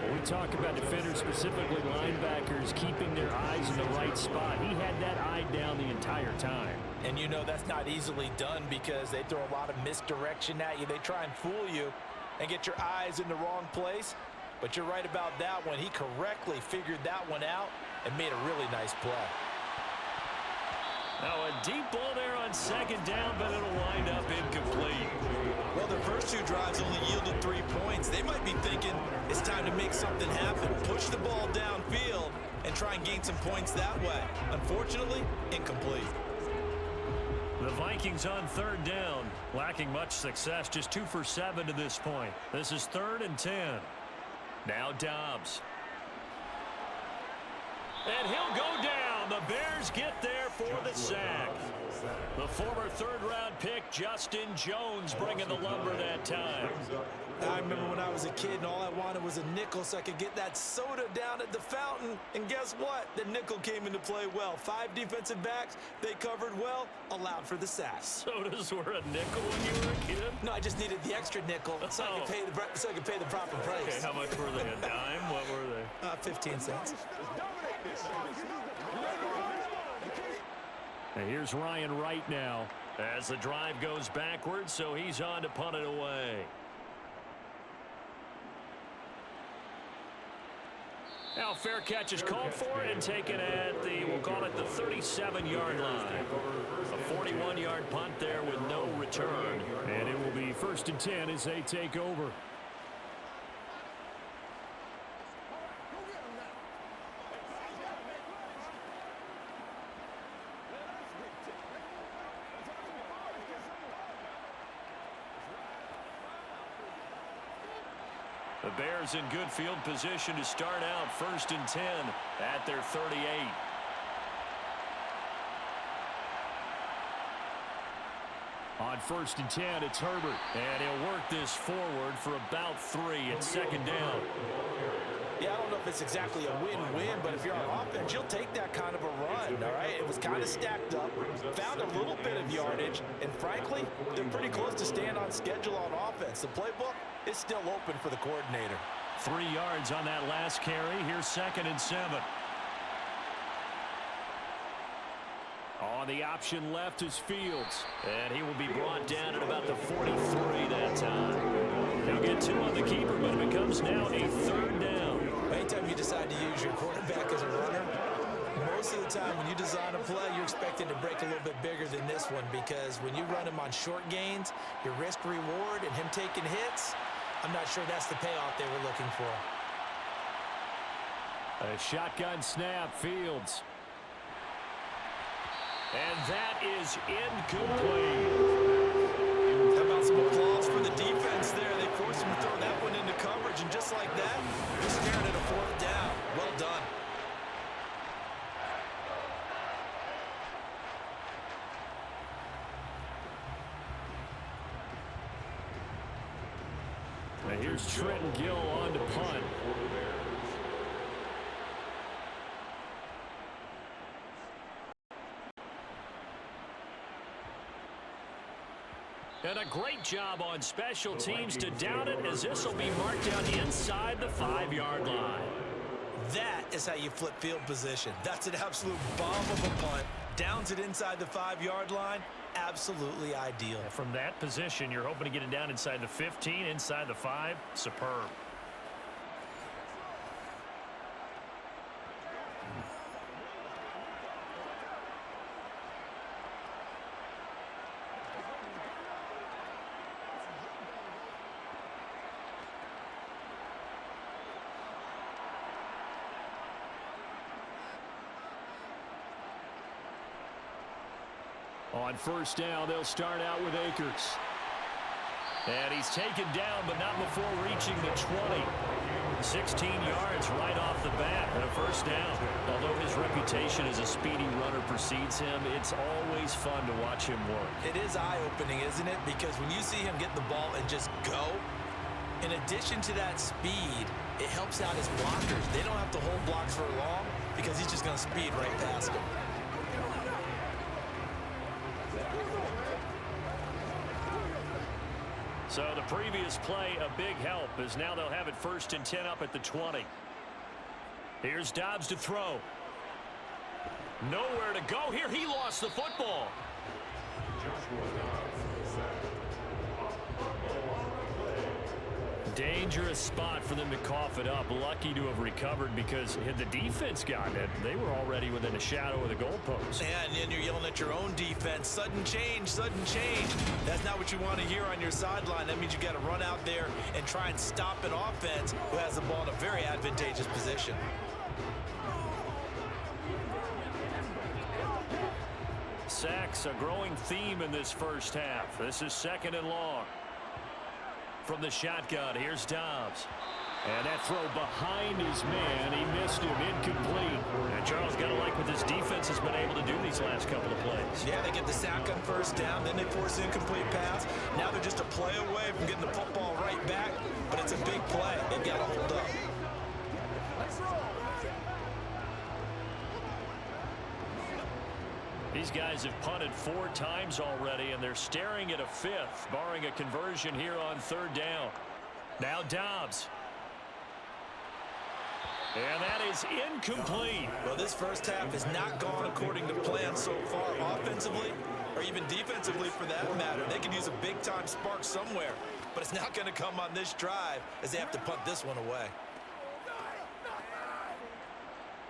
When we talk about defenders, specifically linebackers, keeping their eyes in the right spot. He had that eye down the entire time. And you know that's not easily done because they throw a lot of misdirection at you. They try and fool you and get your eyes in the wrong place. But you're right about that one. He correctly figured that one out and made a really nice play. Now a deep ball there on second down, but it'll wind up incomplete. Well, the first two drives only yielded 3 points. They might be thinking it's time to make something happen. Push the ball downfield and try and gain some points that way. Unfortunately, incomplete. The Vikings on third down, lacking much success, just 2 for 7 to this point. This is 3rd and 10. Now Dobbs. And he'll go down. The Bears get there for the sack. The former third-round pick, Justin Jones, bringing the lumber that time. I remember when I was a kid and all I wanted was a nickel so I could get that soda down at the fountain. And guess what? The nickel came into play well. 5 defensive backs, they covered well, allowed for the sack. Sodas were a nickel when you were a kid? No, I just needed the extra nickel so I could pay the proper price. Okay, how much were they? A dime? What were they? 15 cents. And here's Ryan Wright now as the drive goes backwards, so he's on to punt it away. Now fair catch is called for and taken at the, we'll call it the 37-yard line. A 41-yard punt there with no return. And it will be 1st and 10 as they take over. The Bears in good field position to start out 1st and 10 at their 38. On 1st and 10, it's Herbert. And he'll work this forward for about 3 at 2nd down. Yeah, I don't know if it's exactly a win-win, but if you're on offense, you'll take that kind of a run, all right? It was kind of stacked up, found a little bit of yardage, and frankly, they're pretty close to staying on schedule on offense. The playbook is still open for the coordinator. 3 yards on that last carry. Here's 2nd and 7. On the option left is Fields. And he will be brought down at about the 43 that time. He'll get 2 on the keeper, but it becomes now a 3rd down. Anytime you decide to use your quarterback as a runner, most of the time when you design a play, you're expected to break a little bit bigger than this one because when you run him on short gains, your risk-reward and him taking hits, I'm not sure that's the payoff they were looking for. A shotgun snap, Fields. And that is incomplete. How about some applause for the defense there? They forced him to throw that Now here's Trenton Gill on to punt. And a great job on special teams to down it, as this will be marked down inside the 5-yard line. That is how you flip field position. That's an absolute bomb of a punt. Downs it inside the 5-yard line. Absolutely ideal. And from that position, you're hoping to get it down inside the 15, inside the 5. Superb. On first down, they'll start out with Akers. And he's taken down, but not before reaching the 20. 16 yards right off the bat and a first down. Although his reputation as a speedy runner precedes him, it's always fun to watch him work. It is eye-opening, isn't it? Because when you see him get the ball and just go, in addition to that speed, it helps out his blockers. They don't have to hold blocks for long because he's just going to speed right past them. So the previous play, a big help, as now they'll have it 1st and 10 up at the 20. Here's Dobbs to throw. Nowhere to go here. He lost the football. Dangerous spot for them to cough it up. Lucky to have recovered, because had the defense gotten it, they were already within a shadow of the goalpost. Yeah, and then you're yelling at your own defense. Sudden change, sudden change. That's not what you want to hear on your sideline. That means you got to run out there and try and stop an offense who has the ball in a very advantageous position. Sacks, a growing theme in this first half. This is 2nd and long. From the shotgun, here's Dobbs. And that throw behind his man. He missed him. Incomplete. And Charles, got to like what this defense has been able to do these last couple of plays. Yeah, they get the sack on first down. Then they force an incomplete pass. Now they're just a play away from getting the football right back. But it's a big play. They've got to hold up. These guys have punted 4 times already, and they're staring at a 5th, barring a conversion here on 3rd down. Now Dobbs. And that is incomplete. Well, this first half has not gone according to plan so far, offensively or even defensively for that matter. They can use a big-time spark somewhere, but it's not going to come on this drive as they have to punt this one away.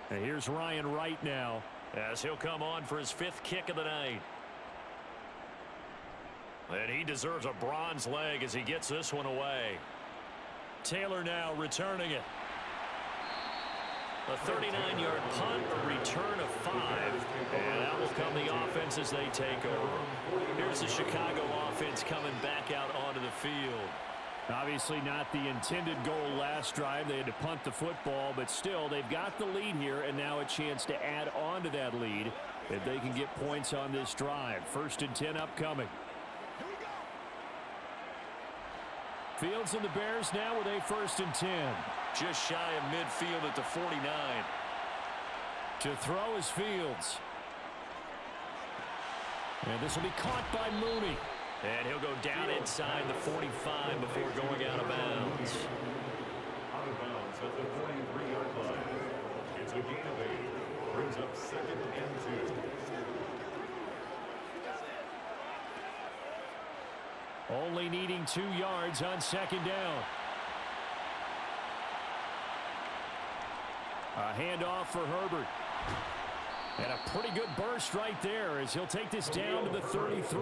And here's Ryan Wright now, as he'll come on for his 5th kick of the night. And he deserves a bronze leg as he gets this one away. Taylor now returning it. A 39-yard punt, a return of 5. And out will come the offense as they take over. Here's the Chicago offense coming back out onto the field. Obviously not the intended goal last drive. They had to punt the football, but still they've got the lead here, and now a chance to add on to that lead if they can get points on this drive. 1st and 10 upcoming. Fields and the Bears now with a 1st and 10. Just shy of midfield at the 49. To throw is Fields. And this will be caught by Mooney. And he'll go down inside the 45 before going out of bounds. Out of bounds at the 43-yard line. It's a gain of 8. Brings up 2nd and 2. Only needing 2 yards on 2nd down. A handoff for Herbert. And a pretty good burst right there as he'll take this down to the 33.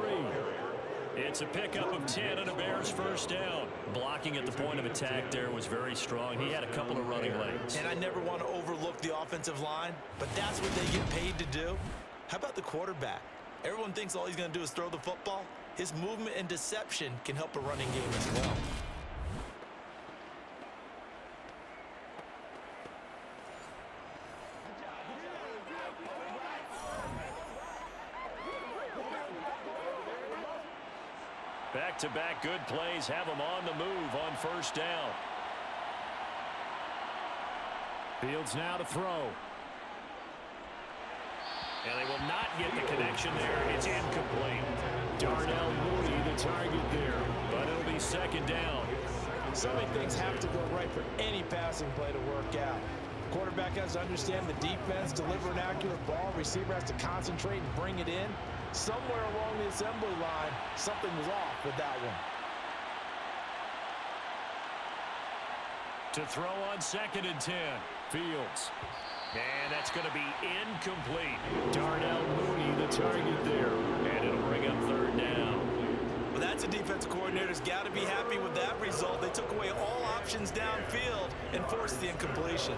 It's a pickup of 10 and a Bears 1st down. Blocking at the point of attack there was very strong. He had a couple of running lanes. And I never want to overlook the offensive line, but that's what they get paid to do. How about the quarterback? Everyone thinks all he's going to do is throw the football. His movement and deception can help a running game as well. Back-to-back good plays have him on the move on first down. Fields now to throw. And they will not get the connection there. It's incomplete. Darnell Mooney the target there, but it'll be second down. So many things have to go right for any passing play to work out. Quarterback has to understand the defense, deliver an accurate ball. Receiver has to concentrate and bring it in. Somewhere along the assembly line, something was off with that one. To throw on 2nd and 10. Fields. And that's going to be incomplete. Darnell Mooney the target there. And it'll bring up 3rd down. Well, that's a defensive coordinator's got to be happy with that result. They took away all options downfield and forced the incompletion.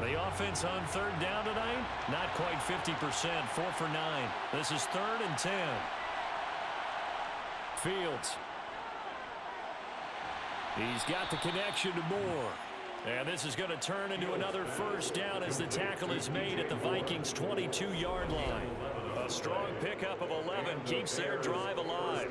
The offense on 3rd down tonight, not quite 50%, 4 for 9. This is 3rd and 10. Fields. He's got the connection to Moore. And this is going to turn into another first down as the tackle is made at the Vikings' 22-yard line. A strong pickup of 11 keeps their drive alive.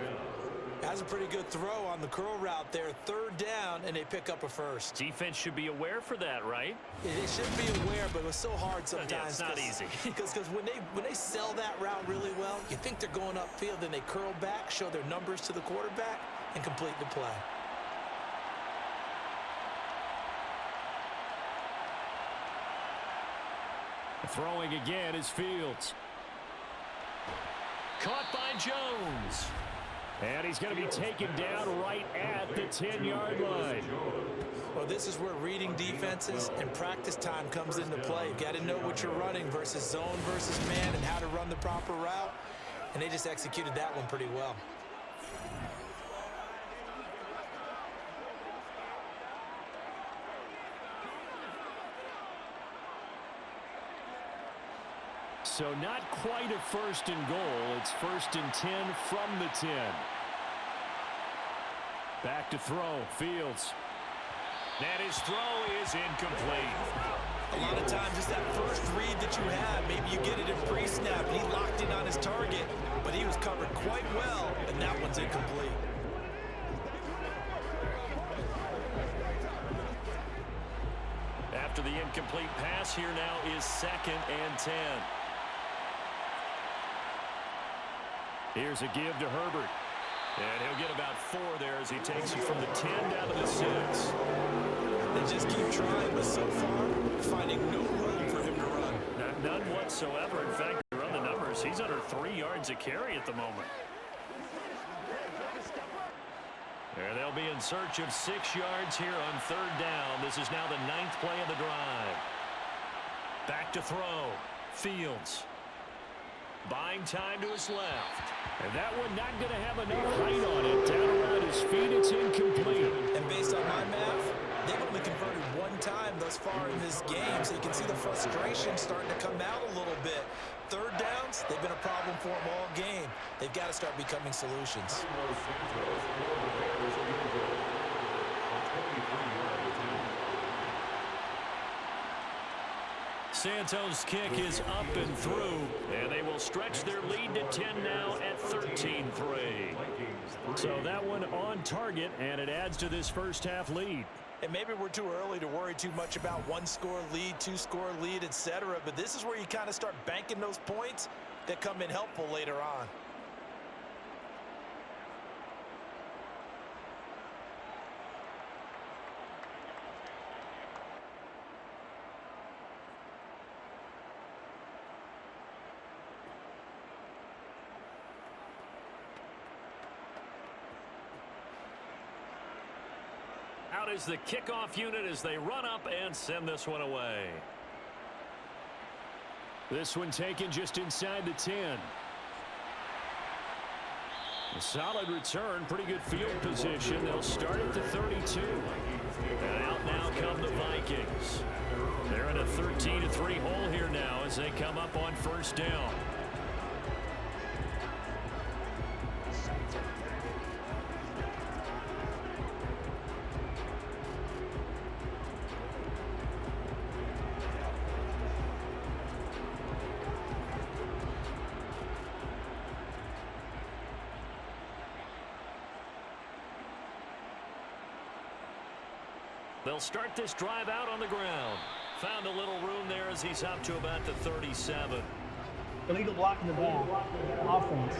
Has a pretty good throw on the curl route there. 3rd down, and they pick up a first. Defense should be aware for that, right? They should be aware, but it was so hard sometimes. Yeah, it's not easy. Because when they sell that route really well, you think they're going upfield, then they curl back, show their numbers to the quarterback, and complete the play. Throwing again is Fields. Caught by Jones. And he's going to be taken down right at the 10-yard line. Well, this is where reading defenses and practice time comes into play. You've got to know what you're running versus zone versus man and how to run the proper route. And they just executed that one pretty well. So not quite a 1st and goal. It's 1st and 10 from the 10. Back to throw. Fields. And his throw is incomplete. A lot of times it's that first read that you have. Maybe you get it in pre-snap. He locked in on his target, but he was covered quite well, and that one's incomplete. After the incomplete pass, here now is 2nd and 10. Here's a give to Herbert. And he'll get about 4 there as he takes it from the 10 down to the 6. They just keep trying, but so far, finding no room for him to run. None whatsoever. In fact, you run the numbers. He's under 3 yards a carry at the moment. And they'll be in search of 6 yards here on 3rd down. This is now the 9th play of the drive. Back to throw. Fields. Buying time to his left. And that one not going to have enough height on it. Down around his feet, it's incomplete. And based on my math, they've only converted 1 time thus far in this game, so you can see the frustration starting to come out a little bit. 3rd downs, they've been a problem for them all game. They've got to start becoming solutions. Santos' kick is up and through, and they will stretch their lead to 10 now at 13-3. So that one on target, and it adds to this first half lead. And maybe we're too early to worry too much about 1-score lead, 2-score lead, etc. But this is where you kind of start banking those points that come in helpful later on. Out is the kickoff unit as they run up and send this one away. This one taken just inside the 10. A solid return, pretty good field position. They'll start at the 32. And out now come the Vikings. They're in a 13-3 hole here now as they come up on 1st down. They'll start this drive out on the ground. Found a little room there as he's up to about the 37. Illegal block in the back. Offense.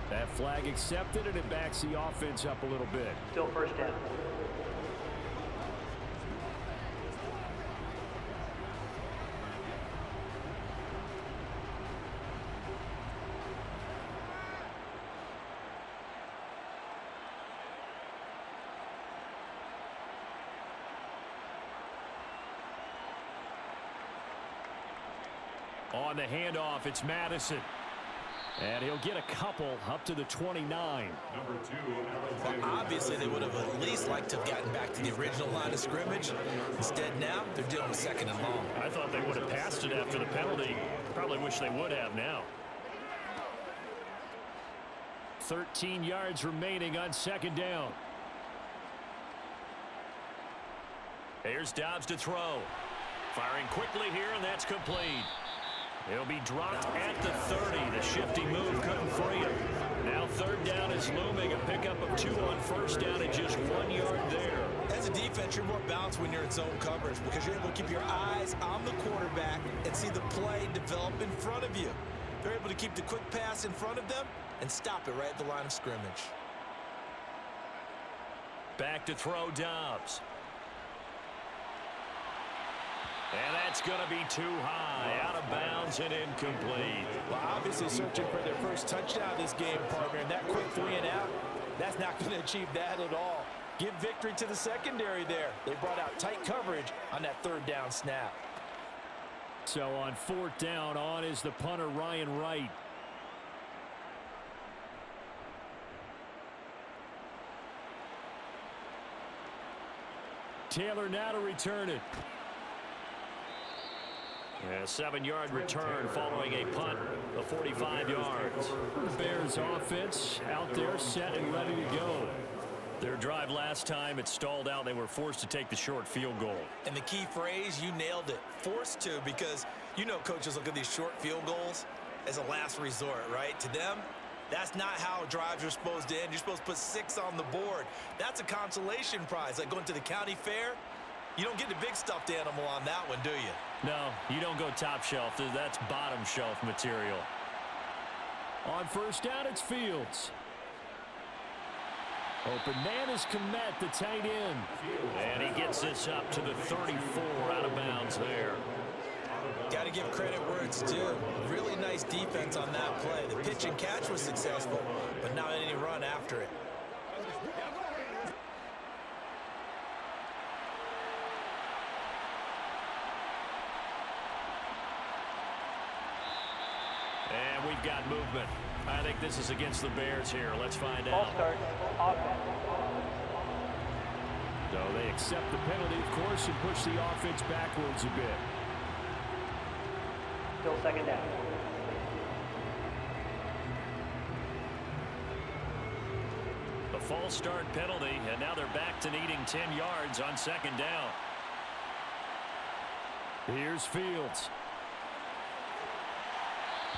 That flag accepted, and it backs the offense up a little bit. Still first down. On the handoff, it's Madison. And he'll get a couple up to the 29. Number 2, Well, obviously, they would have at least liked to have gotten back to the original line of scrimmage. Instead, now, they're dealing with second and long. I thought they would have passed it after the penalty. Probably wish they would have now. 13 yards remaining on second down. Here's Dobbs to throw. Firing quickly here, and that's complete. He'll be dropped at the 30. The shifty move couldn't free him. Now third down is looming. A pickup of 2 on first down and just 1 yard there. As a defense, you're more balanced when you're in zone coverage because you're able to keep your eyes on the quarterback and see the play develop in front of you. They're able to keep the quick pass in front of them and stop it right at the line of scrimmage. Back to throw Dobbs. And that's going to be too high. Out of bounds and incomplete. Well, obviously searching for their first touchdown this game, partner. And that quick 3 and out, that's not going to achieve that at all. Give victory to the secondary there. They brought out tight coverage on that third down snap. So on fourth down, on is the punter, Ryan Wright. Taylor now to return it. A 7-yard return following a punt of 45 yards. Bears offense out there set and ready to go. Their drive last time, it stalled out. They were forced to take the short field goal. And the key phrase, you nailed it. Forced to, because you know coaches look at these short field goals as a last resort, right? To them, that's not how drives are supposed to end. You're supposed to put 6 on the board. That's a consolation prize, like going to the county fair. You don't get the big stuffed animal on that one, do you? No, you don't go top shelf. That's bottom shelf material. On first down, it's Fields. Open man is Kmet, the tight end. And he gets this up to the 34, out of bounds there. Got to give credit where it's due. Really nice defense on that play. The pitch and catch was successful, but not any run after it. And we've got movement. I think this is against the Bears here. Let's find Ball out. start. Offense. So they accept the penalty, of course, and push the offense backwards a bit. Still second down. A false start penalty, and now they're back to needing 10 yards on second down. Here's Fields.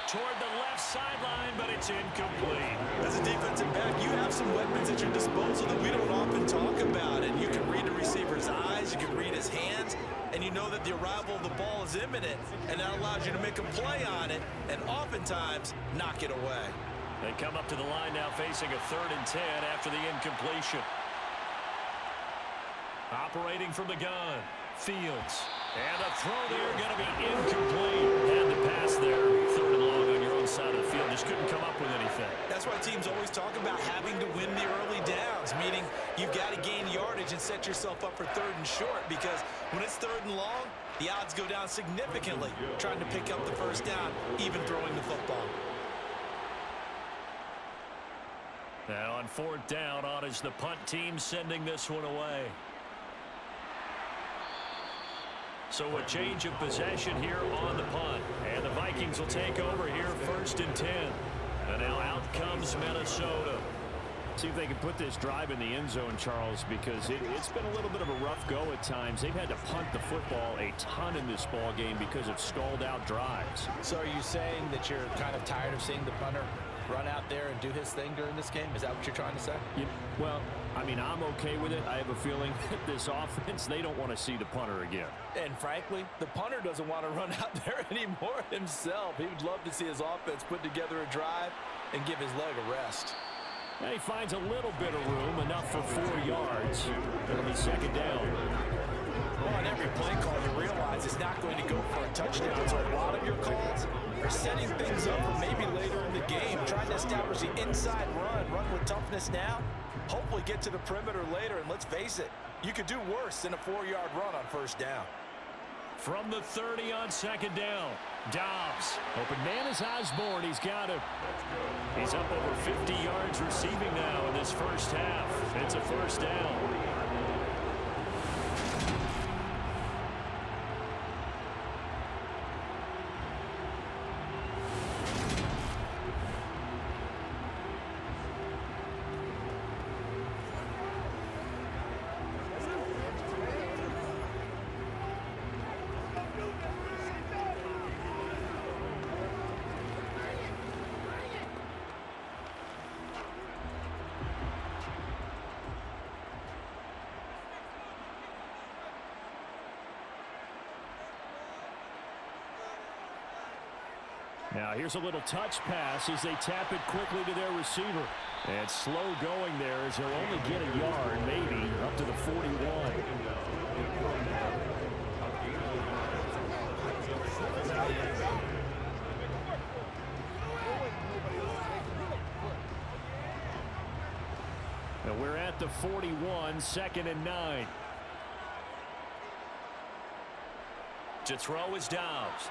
Toward the left sideline, but it's incomplete. As a defensive back, you have some weapons at your disposal that we don't often talk about. And you can read the receiver's eyes, you can read his hands, and you know that the arrival of the ball is imminent. And that allows you to make a play on it and oftentimes knock it away. They come up to the line now facing a 3rd and 10 after the incompletion. Operating from the gun, Fields. And a throw there going to be incomplete. Had to pass there. 3rd and long on your own side of the field. Just couldn't come up with anything. That's why teams always talk about having to win the early downs, meaning you've got to gain yardage and set yourself up for 3rd and short, because when it's 3rd and long, the odds go down significantly trying to pick up the first down, even throwing the football. Now on 4th down, on is the punt team sending this one away. So a change of possession here on the punt. And the Vikings will take over here 1st and 10. And now out comes Minnesota. See if they can put this drive in the end zone, Charles, because it's been a little bit of a rough go at times. They've had to punt the football a ton in this ball game because of stalled out drives. So are you saying that you're kind of tired of seeing the punter run out there and do his thing during this game? Is that what you're trying to say? Well, I mean, I'm okay with it. I have a feeling that this offense, they don't want to see the punter again. And frankly, the punter doesn't want to run out there anymore himself. He would love to see his offense put together a drive and give his leg a rest. And he finds a little bit of room, enough for 4 yards. It'll be second down. Well, on every play call, you realize it's not going to go for a touchdown. So a lot of your calls are setting things up for maybe later in the game, trying to establish the inside run with toughness now, hopefully get to the perimeter later. And let's face it, you could do worse than a 4-yard run on first down. From the 30 on second down, Dobbs. Open man is Osborne. He's got him. He's up over 50 yards receiving now in this first half. It's a first down. Now here's a little touch pass as they tap it quickly to their receiver. And slow going there as he'll only get a yard, maybe, up to the 41. And we're at the 41, second and 9. To throw is Dobbs.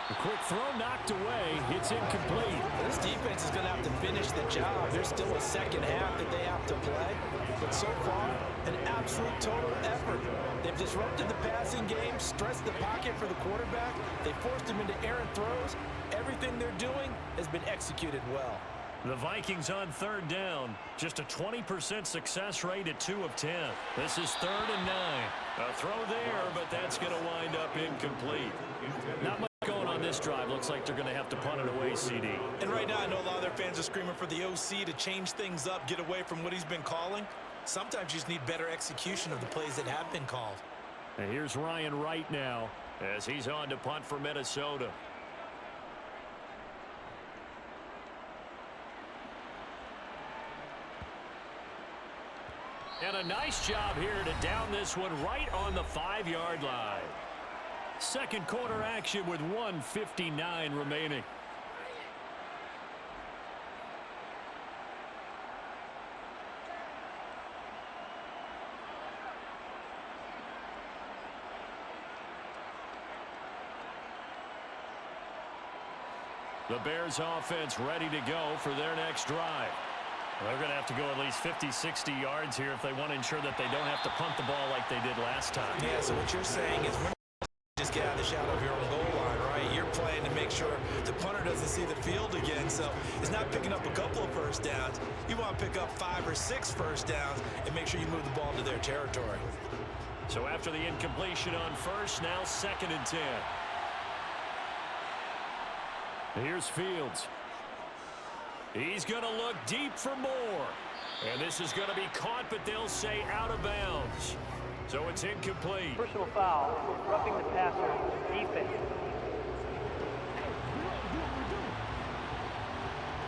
A quick throw knocked away. It's incomplete. This defense is going to have to finish the job. There's still a second half that they have to play. But so far, an absolute total effort. They've disrupted the passing game, stressed the pocket for the quarterback. They forced him into errant throws. Everything they're doing has been executed well. The Vikings on third down. Just a 20% success rate at 2 of 10. This is 3rd and 9. A throw there, but that's going to wind up incomplete. Not much going on this drive. Looks like they're going to have to punt it away, CD. And right now, I know a lot of their fans are screaming for the OC to change things up, get away from what he's been calling. Sometimes you just need better execution of the plays that have been called. And here's Ryan Wright now as he's on to punt for Minnesota. And a nice job here to down this one right on the 5-yard line. Second quarter action with 1:59 remaining. The Bears offense ready to go for their next drive. They're going to have to go at least 50, 60 yards here if they want to ensure that they don't have to punt the ball like they did last time. Yeah, so what you're saying is we're not just get out of the shadow of your own goal line, right? You're playing to make sure the punter doesn't see the field again. So it's not picking up a couple of first downs. You want to pick up 5 or 6 first downs and make sure you move the ball into their territory. So after the incompletion on first, now 2nd and 10. Here's Fields. He's going to look deep for more. And this is going to be caught, but they'll say out of bounds. So it's incomplete. Personal foul, roughing the passer, defense.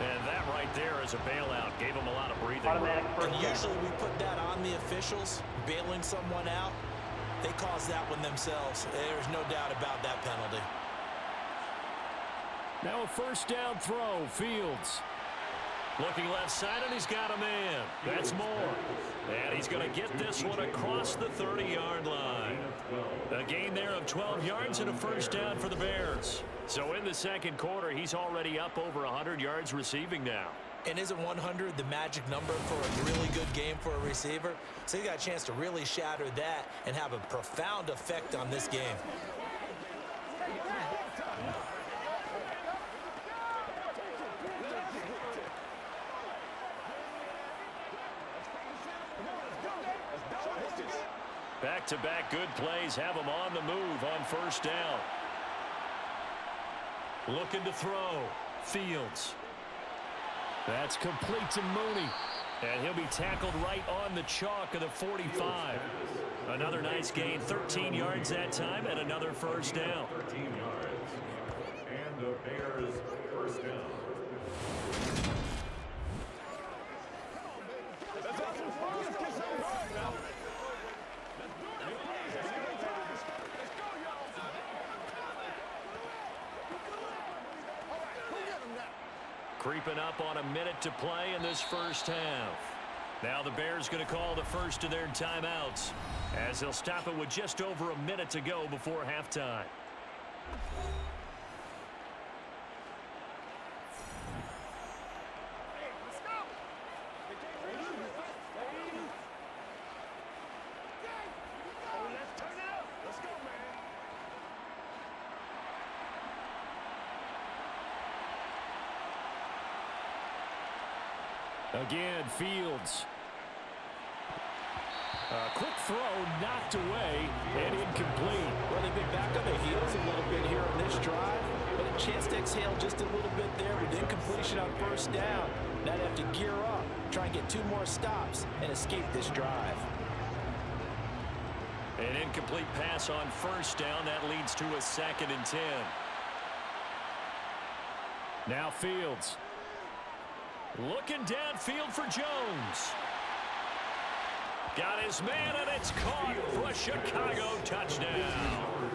And that right there is a bailout. Gave him a lot of breathing Automatic room. first And down. usually we put that on the officials, bailing someone out. They caused that one themselves. There's no doubt about that penalty. Now a first down throw, Fields. Looking left side, and he's got a man. That's more. And he's going to get this one across the 30-yard line. A gain there of 12 yards and a first down for the Bears. So in the second quarter, he's already up over 100 yards receiving now. And isn't 100 the magic number for a really good game for a receiver? So he got a chance to really shatter that and have a profound effect on this game. Back-to-back good plays have him on the move on first down. Looking to throw. Fields. That's complete to Mooney. And he'll be tackled right on the chalk of the 45. Another nice gain, 13 yards that time, and another first down. 13 yards. And the Bears first down. Creeping up on a minute to play in this first half. Now the Bears going to call the first of their timeouts as they'll stop it with just over a minute to go before halftime. Again, Fields. A quick throw knocked away and incomplete. Well, they've been back on their heels a little bit here on this drive, but a chance to exhale just a little bit there with incompletion on first down. Now they have to gear up, try and get 2 more stops, and escape this drive. An incomplete pass on first down. That leads to a 2nd and 10. Now Fields. Looking downfield for Jones. Got his man, and it's caught for a Chicago touchdown.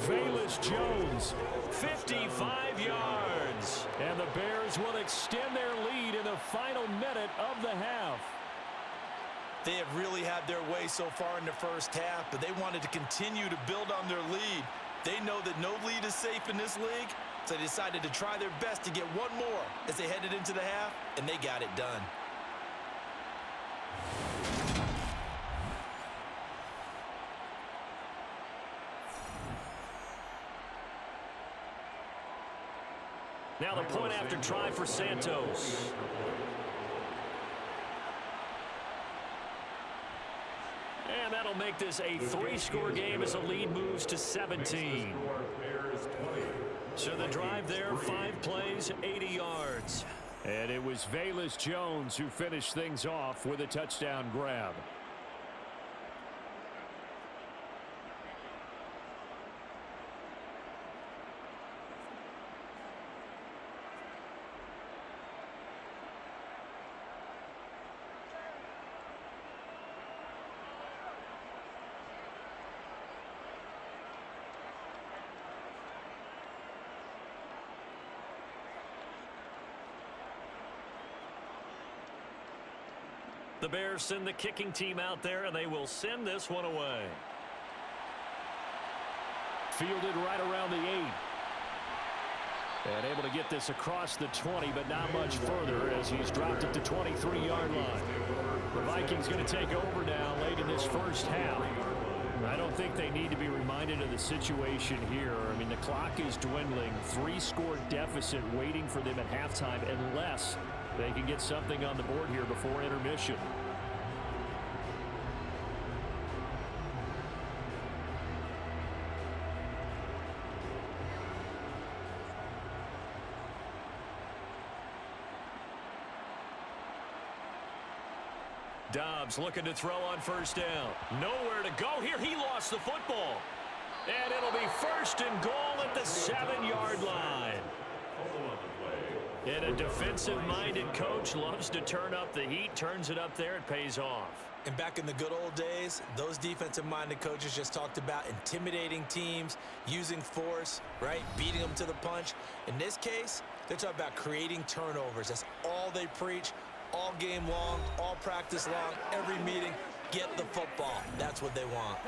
Velus Jones, 55 yards. And the Bears will extend their lead in the final minute of the half. They have really had their way so far in the first half, but they wanted to continue to build on their lead. They know that no lead is safe in this league, so they decided to try their best to get one more as they headed into the half, and they got it done. Now the point after try for Santos. And that'll make this a 3-score game as the lead moves to 17. So the drive there, 5 plays, 80 yards. And it was Velus Jones who finished things off with a touchdown grab. The Bears send the kicking team out there, and they will send this one away. Fielded right around the 8. And able to get this across the 20, but not much further as he's dropped it to 23-yard line. The Vikings going to take over now late in this first half. I don't think they need to be reminded of the situation here. I mean, the clock is dwindling. 3-score deficit waiting for them at halftime unless they can get something on the board here before intermission. Dobbs looking to throw on first down. Nowhere to go here. He lost the football. And it'll be 1st and goal at the 7-yard line. And a defensive-minded coach loves to turn up the heat, turns it up there, it pays off. And back in the good old days, those defensive-minded coaches just talked about intimidating teams, using force, right, beating them to the punch. In this case, they're talking about creating turnovers. That's all they preach, all game long, all practice long, every meeting. Get the football. That's what they want.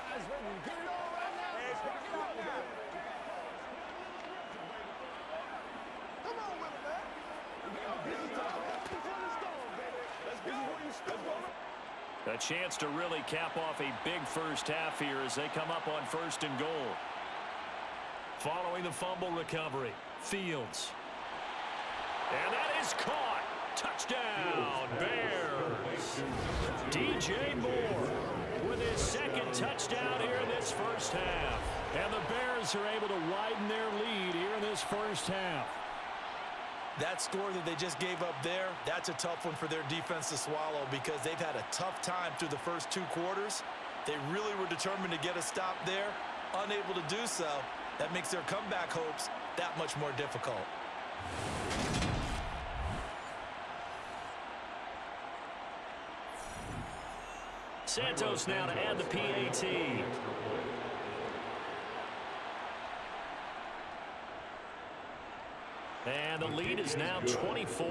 A chance to really cap off a big first half here as they come up on 1st and goal. Following the fumble recovery, Fields. And that is caught. Touchdown, Bears. DJ Moore with his 2nd touchdown here in this first half. And the Bears are able to widen their lead here in this first half. That score that they just gave up there, that's a tough one for their defense to swallow because they've had a tough time through the first 2 quarters. They really were determined to get a stop there, unable to do so. That makes their comeback hopes that much more difficult. Santos now to add the PAT. And the lead is now 24.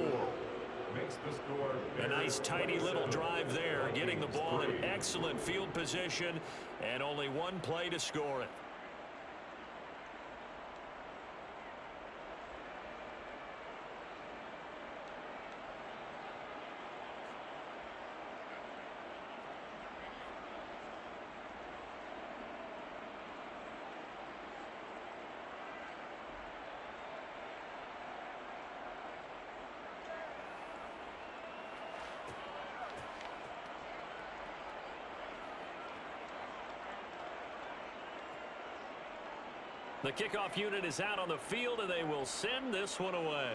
A nice tidy little drive there, getting the ball in excellent field position, and only 1 play to score it. The kickoff unit is out on the field, and they will send this one away.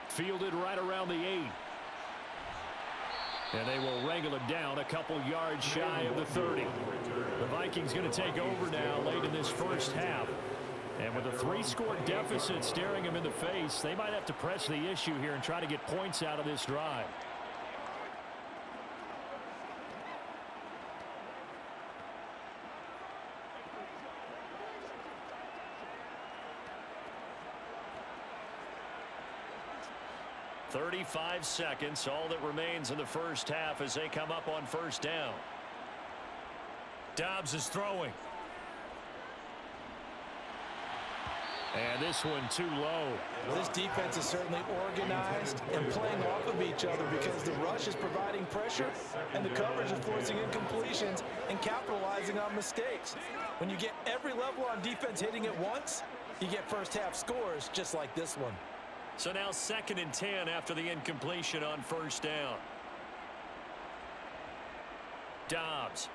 Fielded right around the 8. And they will wrangle it down a couple yards shy of the 30. The Vikings going to take over now late in this first half. And with a 3-score deficit staring them in the face, they might have to press the issue here and try to get points out of this drive. "35 seconds, all that remains in the first half as they come up on first down." Dobbs is throwing. And this one too low. Well, this defense is certainly organized and playing off of each other because the rush is providing pressure and the coverage is forcing incompletions and capitalizing on mistakes. When you get every level on defense hitting at once, you get first half scores just like this one. So now 2nd and 10 after the incompletion on first down. Dobbs.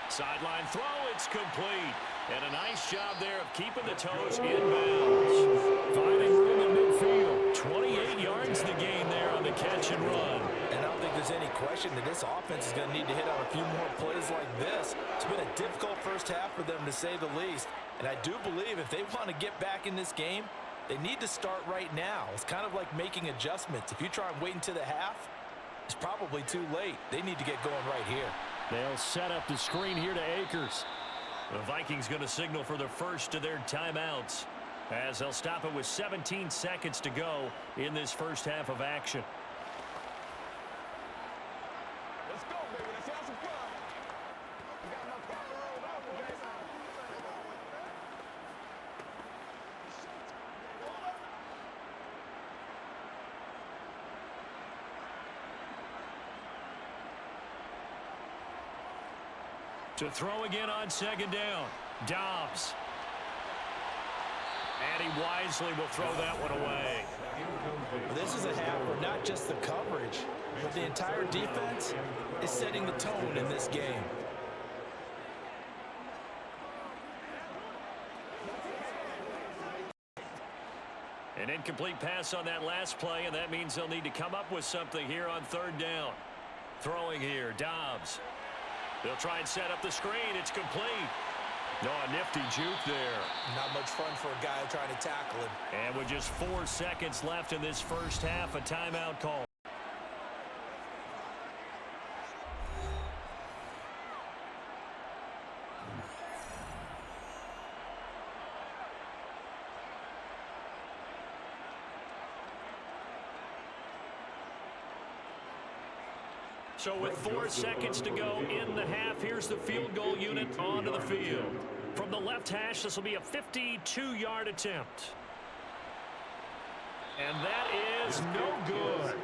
Sideline throw, it's complete. And a nice job there of keeping the toes in bounds. Finding room in midfield. 28 yards the gain there on the catch and run. And I don't think there's any question that this offense is going to need to hit on a few more plays like this. It's been a difficult first half for them, to say the least. And I do believe if they want to get back in this game, they need to start right now. It's kind of like making adjustments. If you try and wait until the half, it's probably too late. They need to get going right here. They'll set up the screen here to Akers. The Vikings going to signal for the first of their timeouts as they'll stop it with 17 seconds to go in this first half of action. Let's go, baby. Let's have some fun. We got my partner rolled out today. To throw again on 2nd down. Dobbs. And he wisely will throw that one away. This is a half where not just the coverage, but the entire defense is setting the tone in this game. An incomplete pass on that last play, and that means they'll need to come up with something here on 3rd down. Throwing here, Dobbs. They'll try and set up the screen. It's complete. No, a nifty juke there. Not much fun for a guy trying to tackle him. And with just 4 seconds left in this first half, a timeout call. So with 4 seconds to go in the half, here's the field goal unit onto the field. From the left hash, this will be a 52-yard attempt. And that is no good.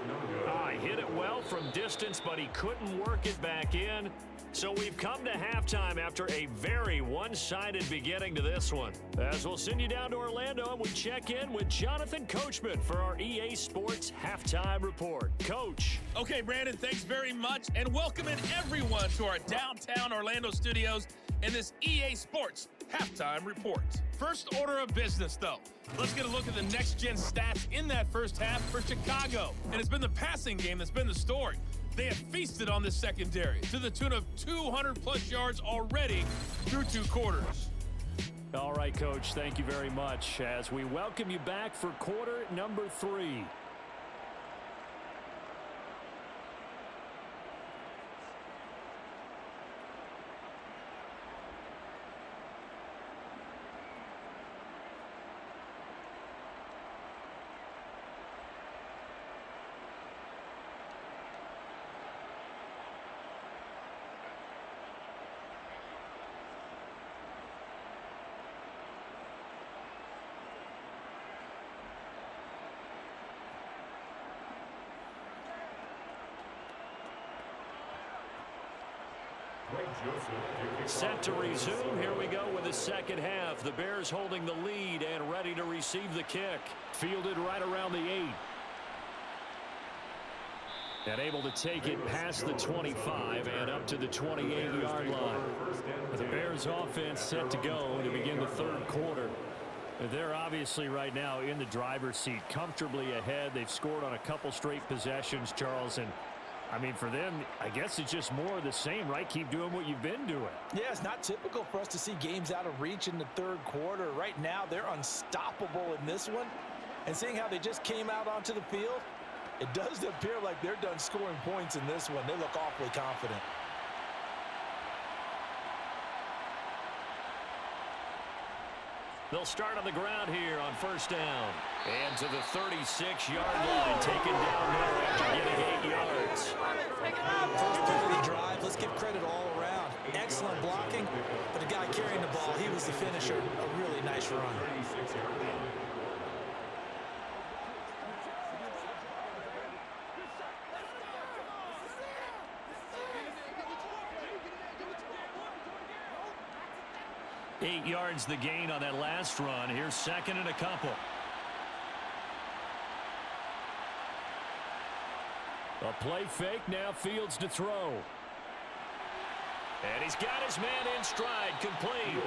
He hit it well from distance, but he couldn't work it back in. So we've come to halftime after a very one-sided beginning to this one. As we'll send you down to Orlando, and we check in with Jonathan Coachman for our EA Sports Halftime Report. Coach. Okay, Brandon, thanks very much, and welcoming everyone to our downtown Orlando studios in this EA Sports halftime reports. First order of business, though. Let's get a look at the next-gen stats in that first half for Chicago. And it's been the passing game that's been the story. They have feasted on this secondary to the tune of 200-plus yards already through 2 quarters. All right, Coach, thank you very much as we welcome you back for quarter number 3. Set to resume. Here we go with the second half. The Bears holding the lead and ready to receive the kick. Fielded right around the 8. And able to take it past the 25 and up to the 28-yard line. The Bears offense set to go to begin the third quarter. They're obviously right now in the driver's seat, comfortably ahead. They've scored on a couple straight possessions, Charles, and I mean, for them, I guess it's just more of the same, right? Keep doing what you've been doing. Yeah, it's not typical for us to see games out of reach in the third quarter. Right now, they're unstoppable in this one. And seeing how they just came out onto the field, it does appear like they're done scoring points in this one. They look awfully confident. They'll start on the ground here on first down. And to the 36-yard line, taken down there after getting 8 yards. First play of the drive, let's give credit all around. Excellent blocking, but the guy carrying the ball, he was the finisher. A really nice run. 36-yard line. Eight yards the gain on that last run. Here's second and a couple. A play fake, now Fields to throw. And he's got his man in stride, complete.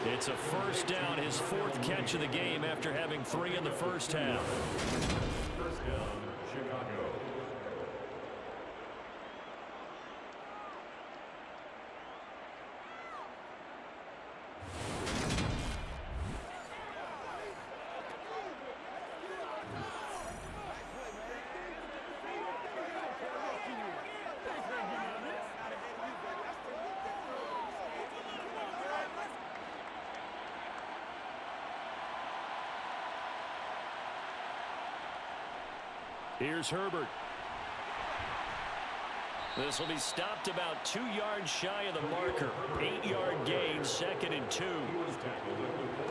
It's a first down, his 4th catch of the game after having 3 in the first half. First down, Chicago. Here's Herbert. This will be stopped about 2 yards shy of the marker. 8-yard gain, 2nd and 2.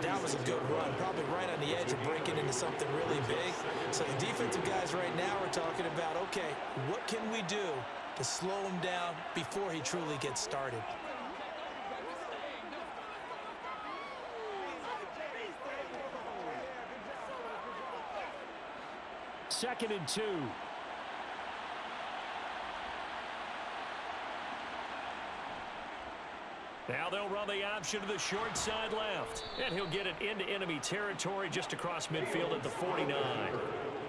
That was a good run, probably right on the edge of breaking into something really big. So the defensive guys right now are talking about, okay, what can we do to slow him down before he truly gets started? Second and 2. Now they'll run the option to the short side left. And he'll get it into enemy territory just across midfield at the 49.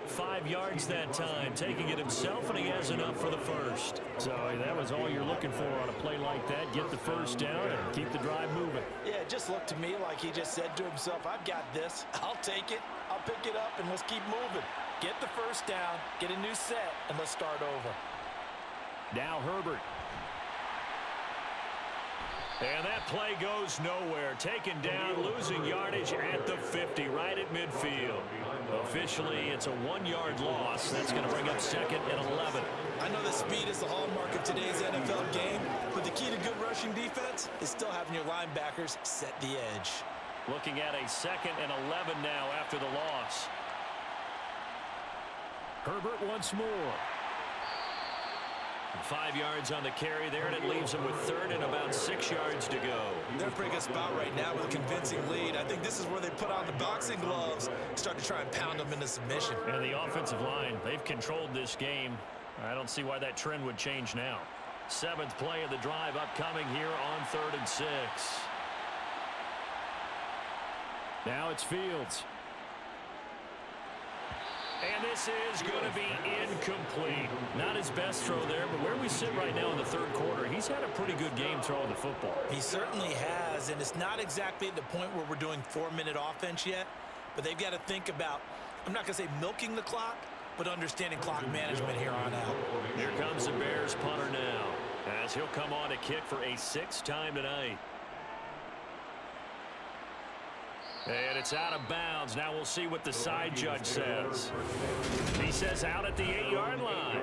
5 yards that time, taking it himself, and he has enough for the first. So that was all you're looking for on a play like that. Get the first down and keep the drive moving. Yeah, it just looked to me like he just said to himself, I've got this. I'll take it. I'll pick it up, and let's keep moving. Get the first down, get a new set, and let's start over. Now Herbert. And that play goes nowhere. Taken down, losing yardage at the 50, right at midfield. Officially, it's a 1-yard loss. That's going to bring up 2nd and 11. I know that speed is the hallmark of today's NFL game, but the key to good rushing defense is still having your linebackers set the edge. Looking at a 2nd and 11 now after the loss. Herbert once more. 5 yards on the carry there, and it leaves him with 3rd and about 6 yards to go. They're a pretty good spot right now with a convincing lead. I think this is where they put on the boxing gloves, start to try and pound them into submission. And the offensive line, they've controlled this game. I don't see why that trend would change now. 7th play of the drive upcoming here on 3rd and 6. Now it's Fields. And this is going to be incomplete. Not his best throw there, but where we sit right now in the third quarter, he's had a pretty good game throwing the football. He certainly has, and it's not exactly at the point where we're doing 4-minute offense yet, but they've got to think about, I'm not going to say milking the clock, but understanding clock management here on out. Here comes the Bears punter now, as he'll come on to kick for a 6th time tonight. And it's out of bounds. Now we'll see what the side judge says. He says out at the 8-yard line.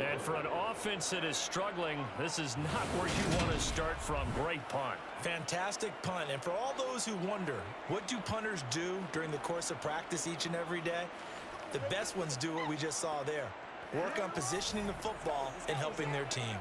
And for an offense that is struggling, this is not where you want to start from. Great punt. Fantastic punt. And for all those who wonder, what do punters do during the course of practice each and every day? The best ones do what we just saw there. Work on positioning the football and helping their team.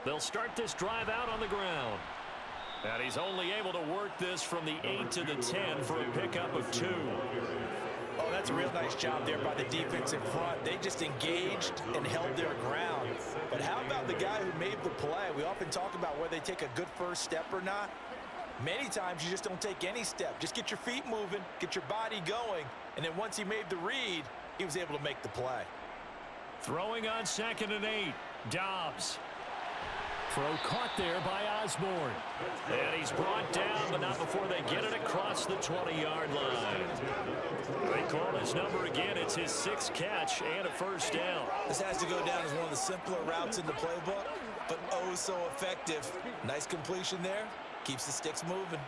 They'll start this drive out on the ground. And he's only able to work this from the 8 to the 10 for a pickup of 2. Oh, that's a real nice job there by the defense in front. They just engaged and held their ground. But how about the guy who made the play? We often talk about whether they take a good first step or not. Many times you just don't take any step. Just get your feet moving, get your body going, and then once he made the read, he was able to make the play. Throwing on 2nd and 8. Dobbs. Throw caught there by Osborne. And he's brought down, but not before they get it across the 20-yard line. They call his number again. It's his 6th catch and a first down. This has to go down as one of the simpler routes in the playbook, but oh so effective. Nice completion there. Keeps the sticks moving.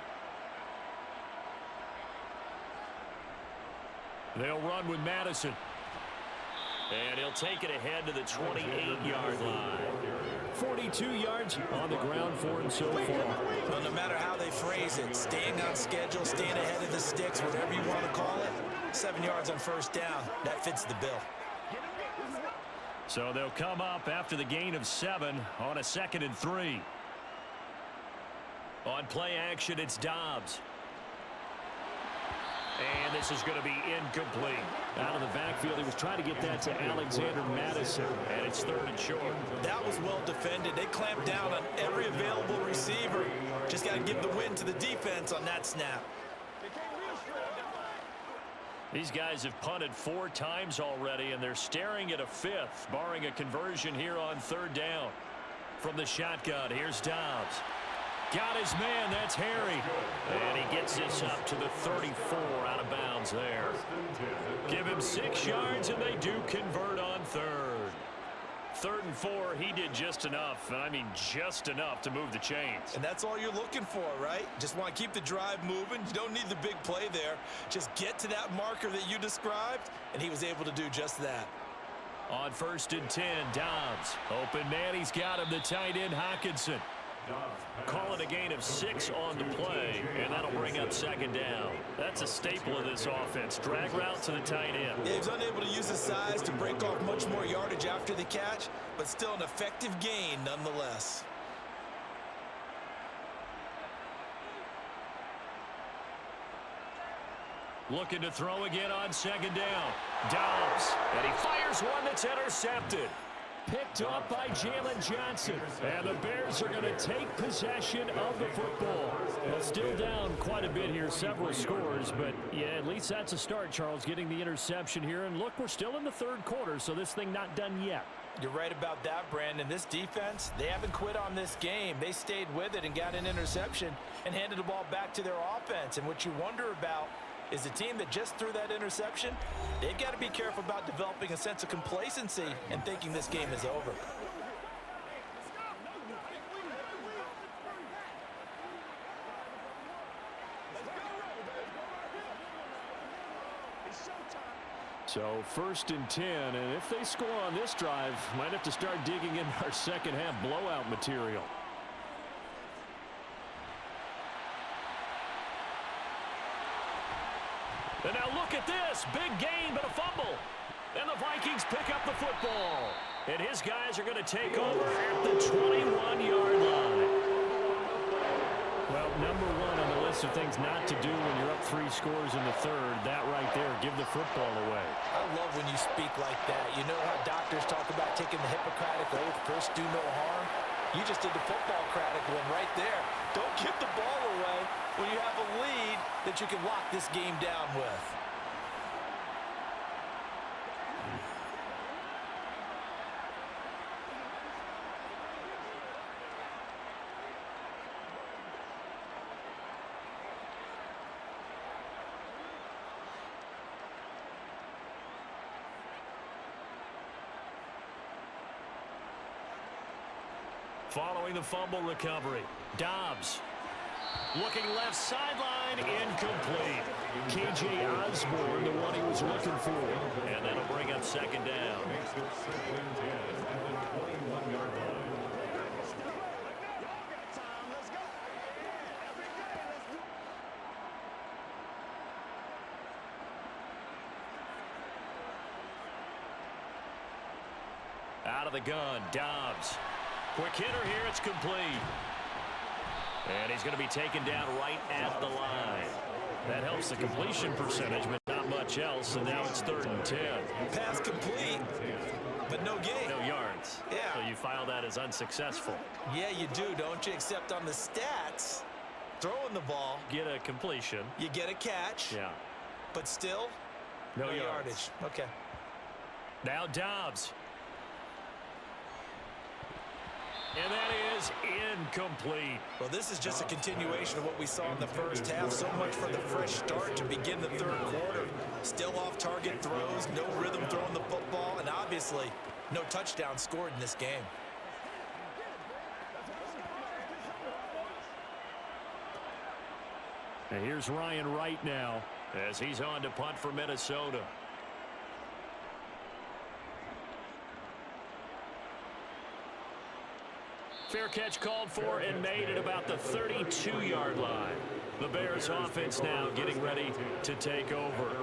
They'll run with Madison. And he'll take it ahead to the 28-yard line. 42 yards on the ground for him so far. Well, no matter how they phrase it, staying on schedule, staying ahead of the sticks, whatever you want to call it, 7 yards on first down, that fits the bill. So they'll come up after the gain of 7 on a 2nd and 3. On play action, it's Dobbs. And this is going to be incomplete. Out of the backfield, he was trying to get that to Alexander Madison, and it's 3rd and short. That was well defended. They clamped down on every available receiver. Just got to give the win to the defense on that snap. These guys have punted 4 times already, and they're staring at a 5th, barring a conversion here on 3rd down. From the shotgun, here's Dobbs. Got his man, that's Harry. And he gets this up to the 34 out of bounds there. Give him 6 yards, and they do convert on 3rd. 3rd and 4, he did just enough, and I mean just enough to move the chains. And that's all you're looking for, right? Just want to keep the drive moving. You don't need the big play there. Just get to that marker that you described, and he was able to do just that. On 1st and 10, Dobbs. Open man, he's got him, the tight end, Hockenson. Call it a gain of 6 on the play, and that'll bring up 2nd down. That's a staple of this offense. Drag route to the tight end. Yeah, he was unable to use his size to break off much more yardage after the catch, but still an effective gain nonetheless. Looking to throw again on 2nd down. Dobbs, and he fires one that's intercepted. Picked up by Jalen Johnson. And the Bears are going to take possession of the football. Well, still down quite a bit here, several scores, but yeah, at least that's a start, Charles, getting the interception here. And look, we're still in the 3rd quarter, so this thing not done yet. You're right about that, Brandon. This defense, they haven't quit on this game. They stayed with it and got an interception and handed the ball back to their offense. And what you wonder about is the team that just threw that interception, they've got to be careful about developing a sense of complacency and thinking this game is over. So 1st and 10, and if they score on this drive, might have to start digging in our second half blowout material. And now look at this. Big gain, but a fumble. And the Vikings pick up the football. And his guys are going to take over at the 21-yard line. Well, number 1 on the list are things not to do when you're up 3 scores in the third. That right there, give the football away. I love when you speak like that. You know how doctors talk about taking the Hippocratic oath, first do no harm? You just did the football-cratic one right there. Don't give the ball away when you have a lead that you can lock this game down with. Following the fumble recovery, Dobbs looking left sideline, incomplete. K.J. Osborne, the one he was looking for. And that'll bring up second down. Out of the gun, Dobbs. Quick hitter here, it's complete. And he's going to be taken down right at the line. That helps the completion percentage, but not much else, and now it's 3rd and 10. Pass complete, but no gain. No yards. Yeah. So you file that as unsuccessful. Yeah, you do, don't you? Except on the stats, throwing the ball. Get a completion. You get a catch. Yeah. But still, no yardage. Okay. Now Dobbs. And that is incomplete. Well, this is just a continuation of what we saw in the first half. So much for the fresh start to begin the third quarter. Still off-target throws, no rhythm throwing the football, and obviously no touchdown scored in this game. And here's Ryan Wright now as he's on to punt for Minnesota. Fair catch called for and made at about the 32-yard line. The Bears offense now getting ready to take over.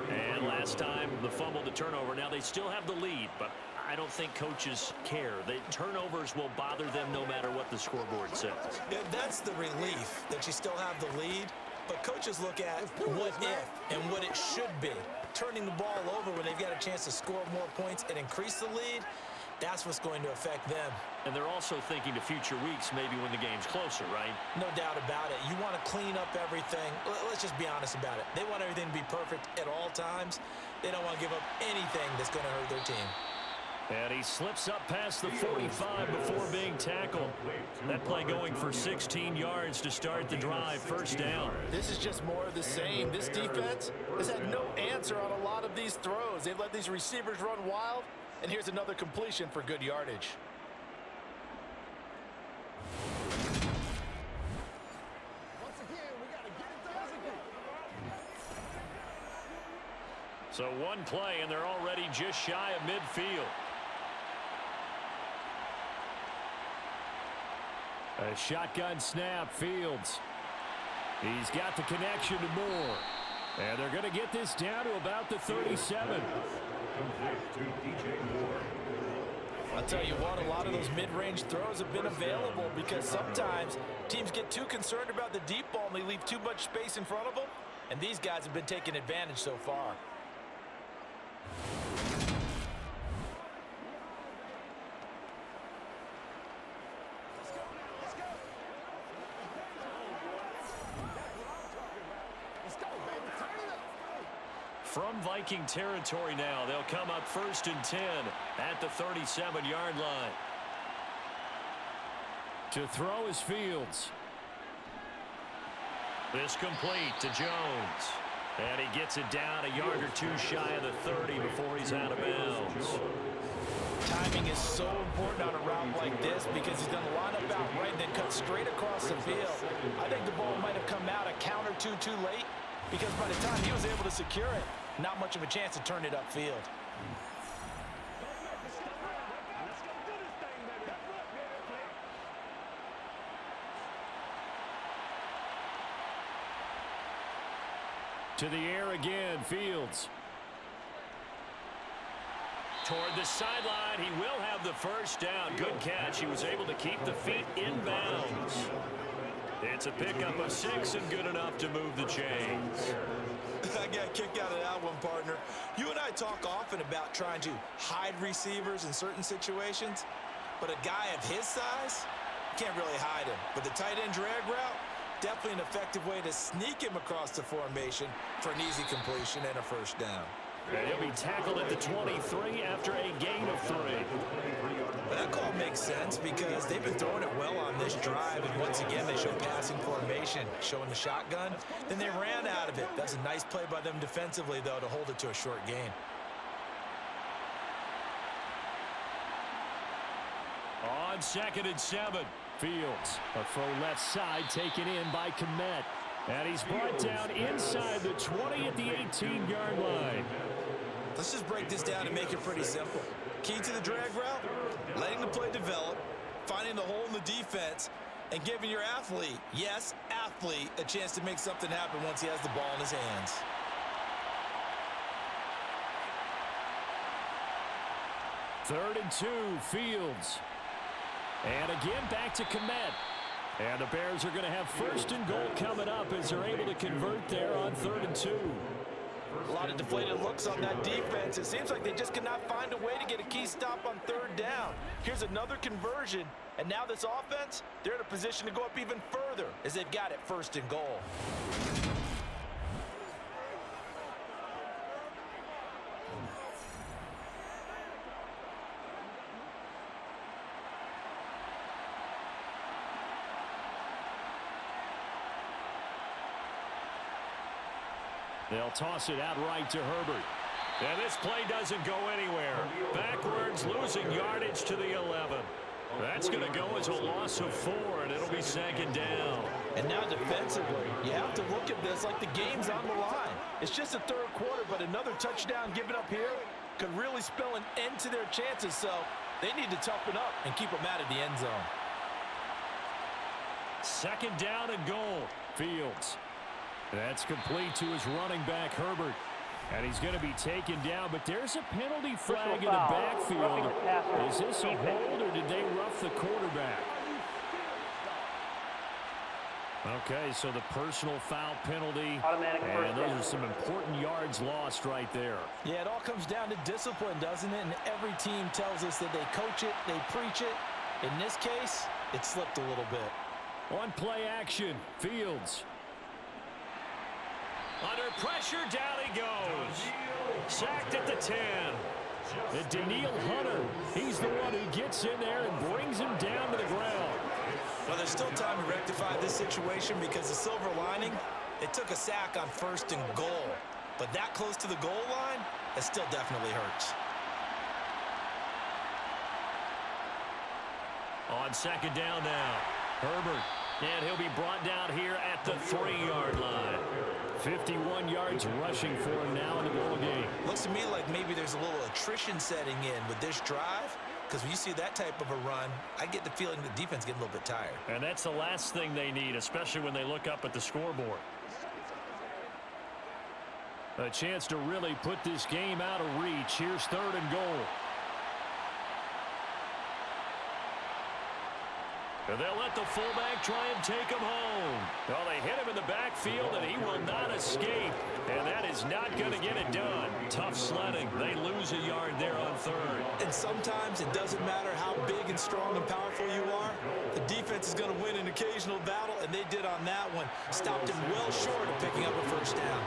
And last time, the fumble to turnover. Now they still have the lead, but I don't think coaches care. The turnovers will bother them no matter what the scoreboard says. Yeah, that's the relief that you still have the lead. But coaches look at what if and what it should be. Turning the ball over when they've got a chance to score more points and increase the lead, that's what's going to affect them. And they're also thinking to future weeks, maybe when the game's closer, right? No doubt about it. You want to clean up everything. Let's just be honest about it. They want everything to be perfect at all times. They don't want to give up anything that's going to hurt their team. And he slips up past the 45 before being tackled. That play going for 16 yards to start the drive. First down. This is just more of the same. This defense has had no answer on a lot of these throws. They've let these receivers run wild. And here's another completion for good yardage. Once again, we got to get it done. So one play, and they're already just shy of midfield. A shotgun snap, Fields. He's got the connection to Moore. And they're going to get this down to about the 37. I'll tell you what, a lot of those mid-range throws have been available because sometimes teams get too concerned about the deep ball and they leave too much space in front of them. And these guys have been taking advantage so far. From Viking territory now, they'll come up 1st and 10 at the 37-yard line. To throw is Fields. This complete to Jones. And he gets it down a yard or two shy of the 30 before he's out of bounds. Timing is so important on a route like this because he's going to line up out right and then cut straight across the field. I think the ball might have come out a count or two too late because by the time he was able to secure it, not much of a chance to turn it upfield. To the air again, Fields. Toward the sideline, he will have the first down. Good catch. He was able to keep the feet in bounds. It's a pickup of 6 and good enough to move the chains. I got a kick out of that one, partner. You and I talk often about trying to hide receivers in certain situations, but a guy of his size, can't really hide him. But the tight end drag route, definitely an effective way to sneak him across the formation for an easy completion and a first down. And he'll be tackled at the 23 after a gain of 3. But that call makes sense because they've been throwing it well on this drive, and once again they show passing formation, showing the shotgun. Then they ran out of it. That's a nice play by them defensively, though, to hold it to a short gain. On 2nd and 7, Fields. A throw left side taken in by Kmet. And he's brought down inside the 20 at the 18-yard line. Let's just break this down and make it pretty simple. Key to the drag route, letting the play develop, finding the hole in the defense, and giving your athlete, yes, athlete, a chance to make something happen once he has the ball in his hands. Third and 2, Fields. And again back to Kmet. And the Bears are going to have 1st and goal coming up as they're able to convert there on 3rd and 2. A lot of deflated looks on that defense. It seems like they just cannot find a way to get a key stop on 3rd down. Here's another conversion, and now this offense, they're in a position to go up even further as they've got it 1st and goal. They'll toss it out right to Herbert. And this play doesn't go anywhere. Backwards, losing yardage to the 11. That's going to go as a loss of 4, and it'll be 2nd down. And now defensively, you have to look at this like the game's on the line. It's just the 3rd quarter, but another touchdown given up here could really spell an end to their chances, so they need to toughen up and keep them out of the end zone. 2nd down and goal. Fields. That's complete to his running back, Herbert. And he's going to be taken down, but there's a penalty flag in the backfield. Is this a hold, or did they rough the quarterback? Okay, so the personal foul penalty, and those are some important yards lost right there. Yeah, it all comes down to discipline, doesn't it? And every team tells us that they coach it, they preach it. In this case, it slipped a little bit. On play action, Fields. Under pressure, down he goes. Sacked at the 10. And Daniil Hunter, he's the one who gets in there and brings him down to the ground. Well, there's still time to rectify this situation because the silver lining, they took a sack on 1st and goal. But that close to the goal line, it still definitely hurts. On 2nd down now, Herbert. And he'll be brought down here at the 3-yard line. 51 yards rushing for him now in the ball game. Looks to me like maybe there's a little attrition setting in with this drive, because when you see that type of a run, I get the feeling the defense getting a little bit tired. And that's the last thing they need, especially when they look up at the scoreboard. A chance to really put this game out of reach. Here's 3rd and goal. And they'll let the fullback try and take him home. Well, they hit him in the backfield, and he will not escape. And that is not going to get it done. Tough sledding. They lose a yard there on 3rd. And sometimes it doesn't matter how big and strong and powerful you are. The defense is going to win an occasional battle, and they did on that one. Stopped him well short of picking up a 1st down.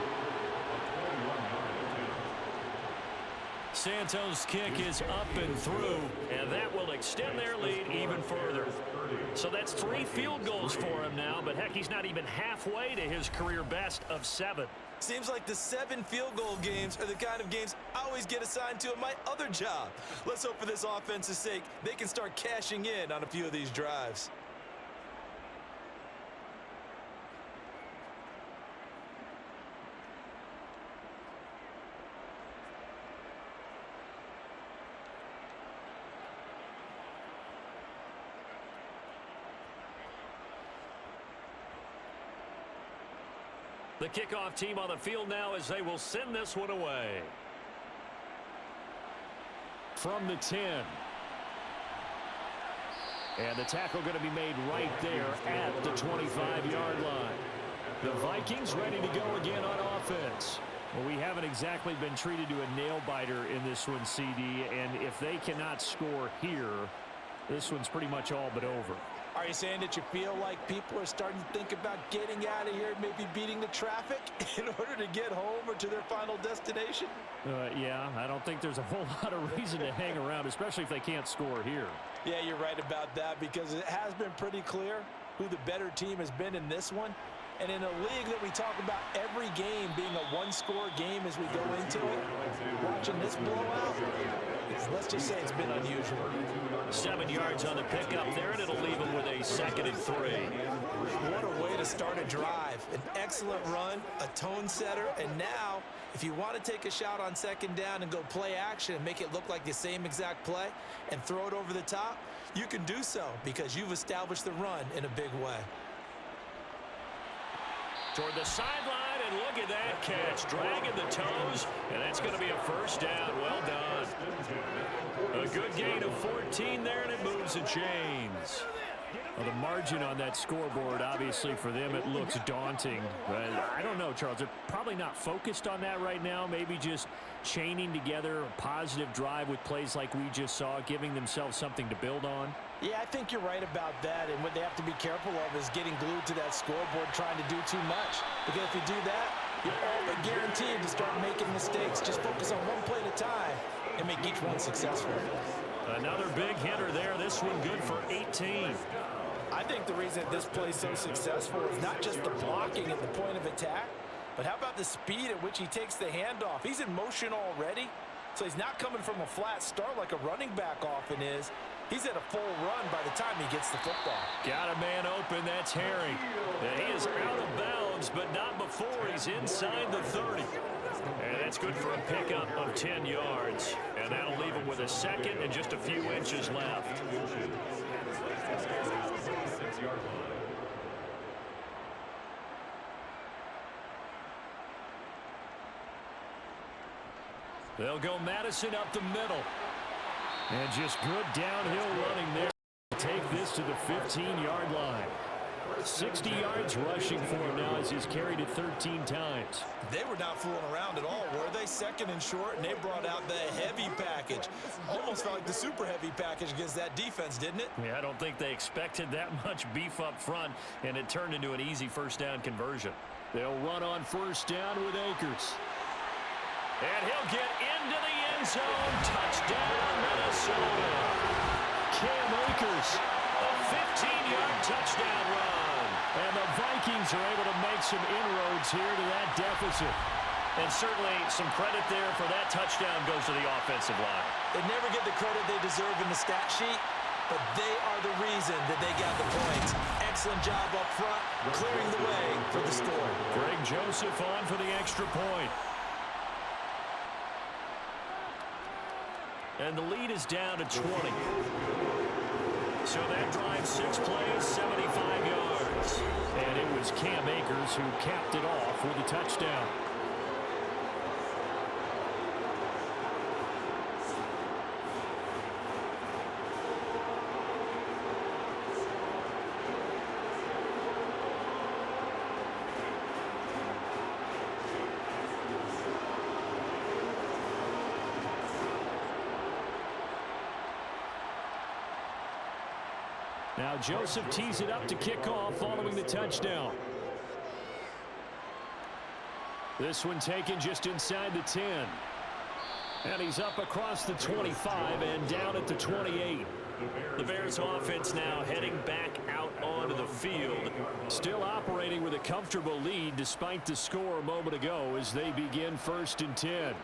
Santos' kick is up and through, and that will extend their lead even further. So that's 3 field goals for him now, but heck, he's not even halfway to his career best of 7. Seems like the 7 field goal games are the kind of games I always get assigned to in my other job. Let's hope for this offense's sake they can start cashing in on a few of these drives. The kickoff team on the field now as they will send this one away. From the 10. And the tackle going to be made right there at the 25-yard line. The Vikings ready to go again on offense. Well, we haven't exactly been treated to a nail-biter in this one, CD, and if they cannot score here, this one's pretty much all but over. Are you saying that you feel like people are starting to think about getting out of here and maybe beating the traffic in order to get home or to their final destination? Yeah, I don't think there's a whole lot of reason to hang around, especially if they can't score here. Yeah, you're right about that because it has been pretty clear who the better team has been in this one. And in a league that we talk about every game being a one-score game as we go into it, watching this blowout, let's just say it's been unusual. 7 yards on the pickup there, and it'll leave them with a 2nd and 3. What a way to start a drive. An excellent run, a tone setter, and now if you want to take a shot on 2nd down and go play action and make it look like the same exact play and throw it over the top, you can do so because you've established the run in a big way. Toward the sideline, and look at that catch. Dragging the toes, and that's going to be a 1st down. Well done. A good gain of 14 there, and it moves the chains. Well, the margin on that scoreboard, obviously, for them, it looks daunting. But I don't know, Charles. They're probably not focused on that right now. Maybe just chaining together a positive drive with plays like we just saw, giving themselves something to build on. Yeah, I think you're right about that, and what they have to be careful of is getting glued to that scoreboard trying to do too much. Because if you do that, you're all but guaranteed to start making mistakes. Just focus on one play at a time and make each one successful. Another big hitter there. This one good for 18. I think the reason this play is so successful is not just the blocking at the point of attack, but how about the speed at which he takes the handoff? He's in motion already, so he's not coming from a flat start like a running back often is. He's at a full run by the time he gets the football. Got a man open. That's Herring. And he is out of bounds, but not before he's inside the 30. And that's good for a pickup of 10 yards. And that'll leave him with a 2nd and just a few inches left. They'll go Madison up the middle. And just good downhill running there. Take this to the 15-yard line. 60 yards rushing for him now as he's carried it 13 times. They were not fooling around at all, were they? 2nd and short, and they brought out the heavy package. Almost felt like the super heavy package against that defense, didn't it? Yeah, I don't think they expected that much beef up front, and it turned into an easy 1st down conversion. They'll run on 1st down with Akers. And he'll get into the end zone. Touchdown, Minnesota. Cam Akers, a 15-yard touchdown run. And the Vikings are able to make some inroads here to that deficit. And certainly some credit there for that touchdown goes to the offensive line. They never get the credit they deserve in the stat sheet, but they are the reason that they got the points. Excellent job up front, clearing the way for the score. Greg Joseph on for the extra point. And the lead is down to 20. So that drive 6 plays, 75 yards. And it was Cam Akers who capped it off with a touchdown. Now Joseph tees it up to kick off following the touchdown. This one taken just inside the 10. And he's up across the 25 and down at the 28. The Bears offense now heading back out onto the field. Still operating with a comfortable lead despite the score a moment ago as they begin 1st and 10.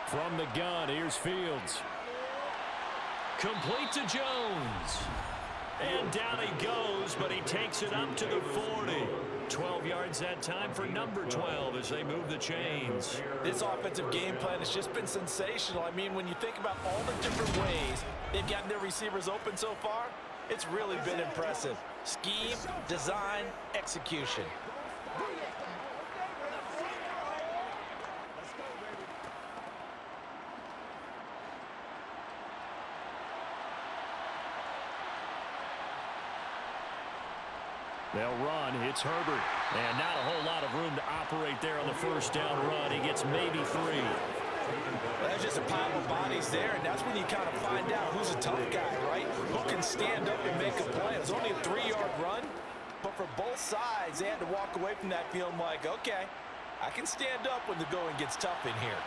From the gun, here's Fields. Complete to Jones. And down he goes, but he takes it up to the 40. 12 yards that time for number 12 as they move the chains. This offensive game plan has just been sensational. I mean, when you think about all the different ways they've gotten their receivers open so far, it's really been impressive. Scheme, design, execution. They'll run. It's Herbert. And not a whole lot of room to operate there on the first down run. He gets maybe 3. Well, there's just a pile of bodies there, and that's when you kind of find out who's a tough guy, right? Who can stand up and make a play. It was only a 3-yard run, but for both sides, they had to walk away from that feeling like, okay, I can stand up when the going gets tough in here.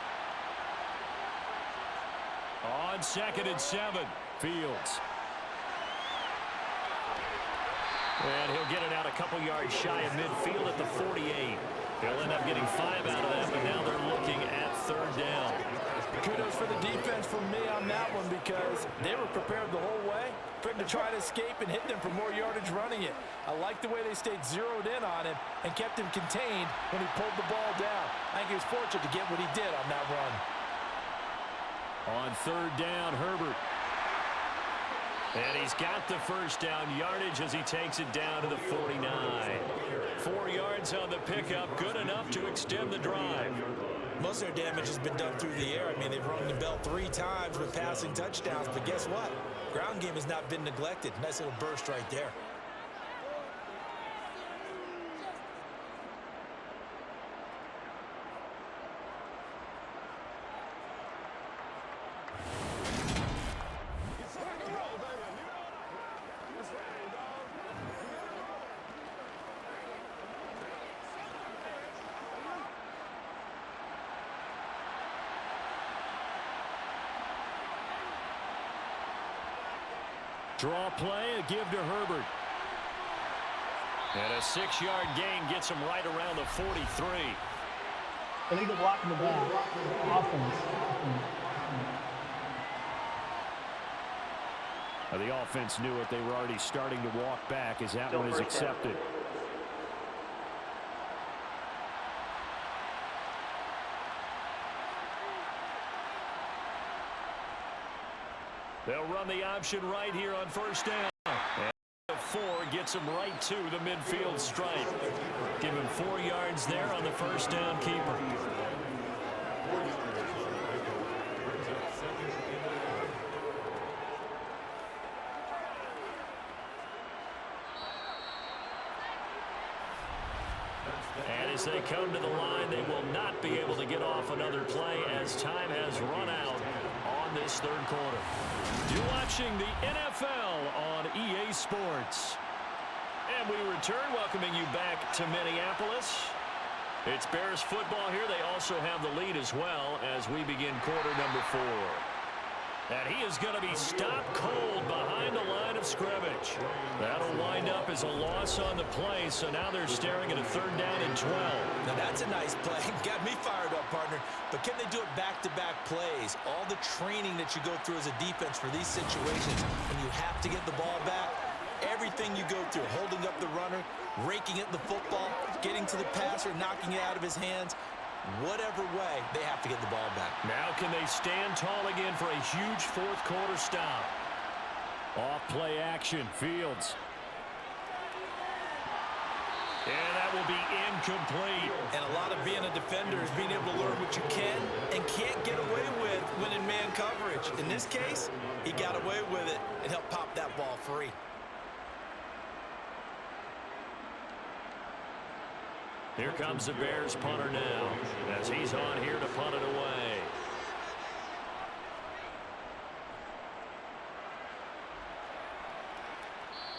On 2nd and 7, Fields. And he'll get it out a couple yards shy of midfield at the 48. They'll end up getting 5 out of that, but now they're looking at 3rd down. Kudos for the defense from me on that one because they were prepared the whole way for him to try to escape and hit them for more yardage running it. I like the way they stayed zeroed in on him and kept him contained when he pulled the ball down. I think he was fortunate to get what he did on that run. On 3rd down, Herbert. And he's got the first down yardage as he takes it down to the 49. 4 yards on the pickup, good enough to extend the drive. Most of their damage has been done through the air. I mean, they've rung the bell 3 times with passing touchdowns, but guess what? Ground game has not been neglected. Nice little burst right there. Draw play, a give to Herbert. And a 6-yard gain gets him right around the 43. Illegal block in the back. Offense. The offense knew it. They were already starting to walk back as that one is accepted. They'll run the option right here on 1st down. And 4 gets him right to the midfield stripe. Give him 4 yards there on the 1st down keeper. And as they come to the line, they will not be able to get off another play as time has run out on this 3rd quarter. You're watching the NFL on EA Sports. And we return, welcoming you back to Minneapolis. It's Bears football here. They also have the lead as well as we begin quarter number 4. And he is going to be stopped cold behind the line of scrimmage. That'll wind up as a loss on the play, so now they're staring at a 3rd down and 12. Now that's a nice play. Got me fired up, partner. But can they do it back-to-back plays? All the training that you go through as a defense for these situations, and you have to get the ball back. Everything you go through, holding up the runner, raking at the football, getting to the passer, knocking it out of his hands. Whatever way, they have to get the ball back. Now can they stand tall again for a huge 4th quarter stop? Off play action, Fields. And that will be incomplete. And a lot of being a defender is being able to learn what you can and can't get away with when in man coverage. In this case, he got away with it and helped pop that ball free. Here comes the Bears punter now as he's on here to punt it away.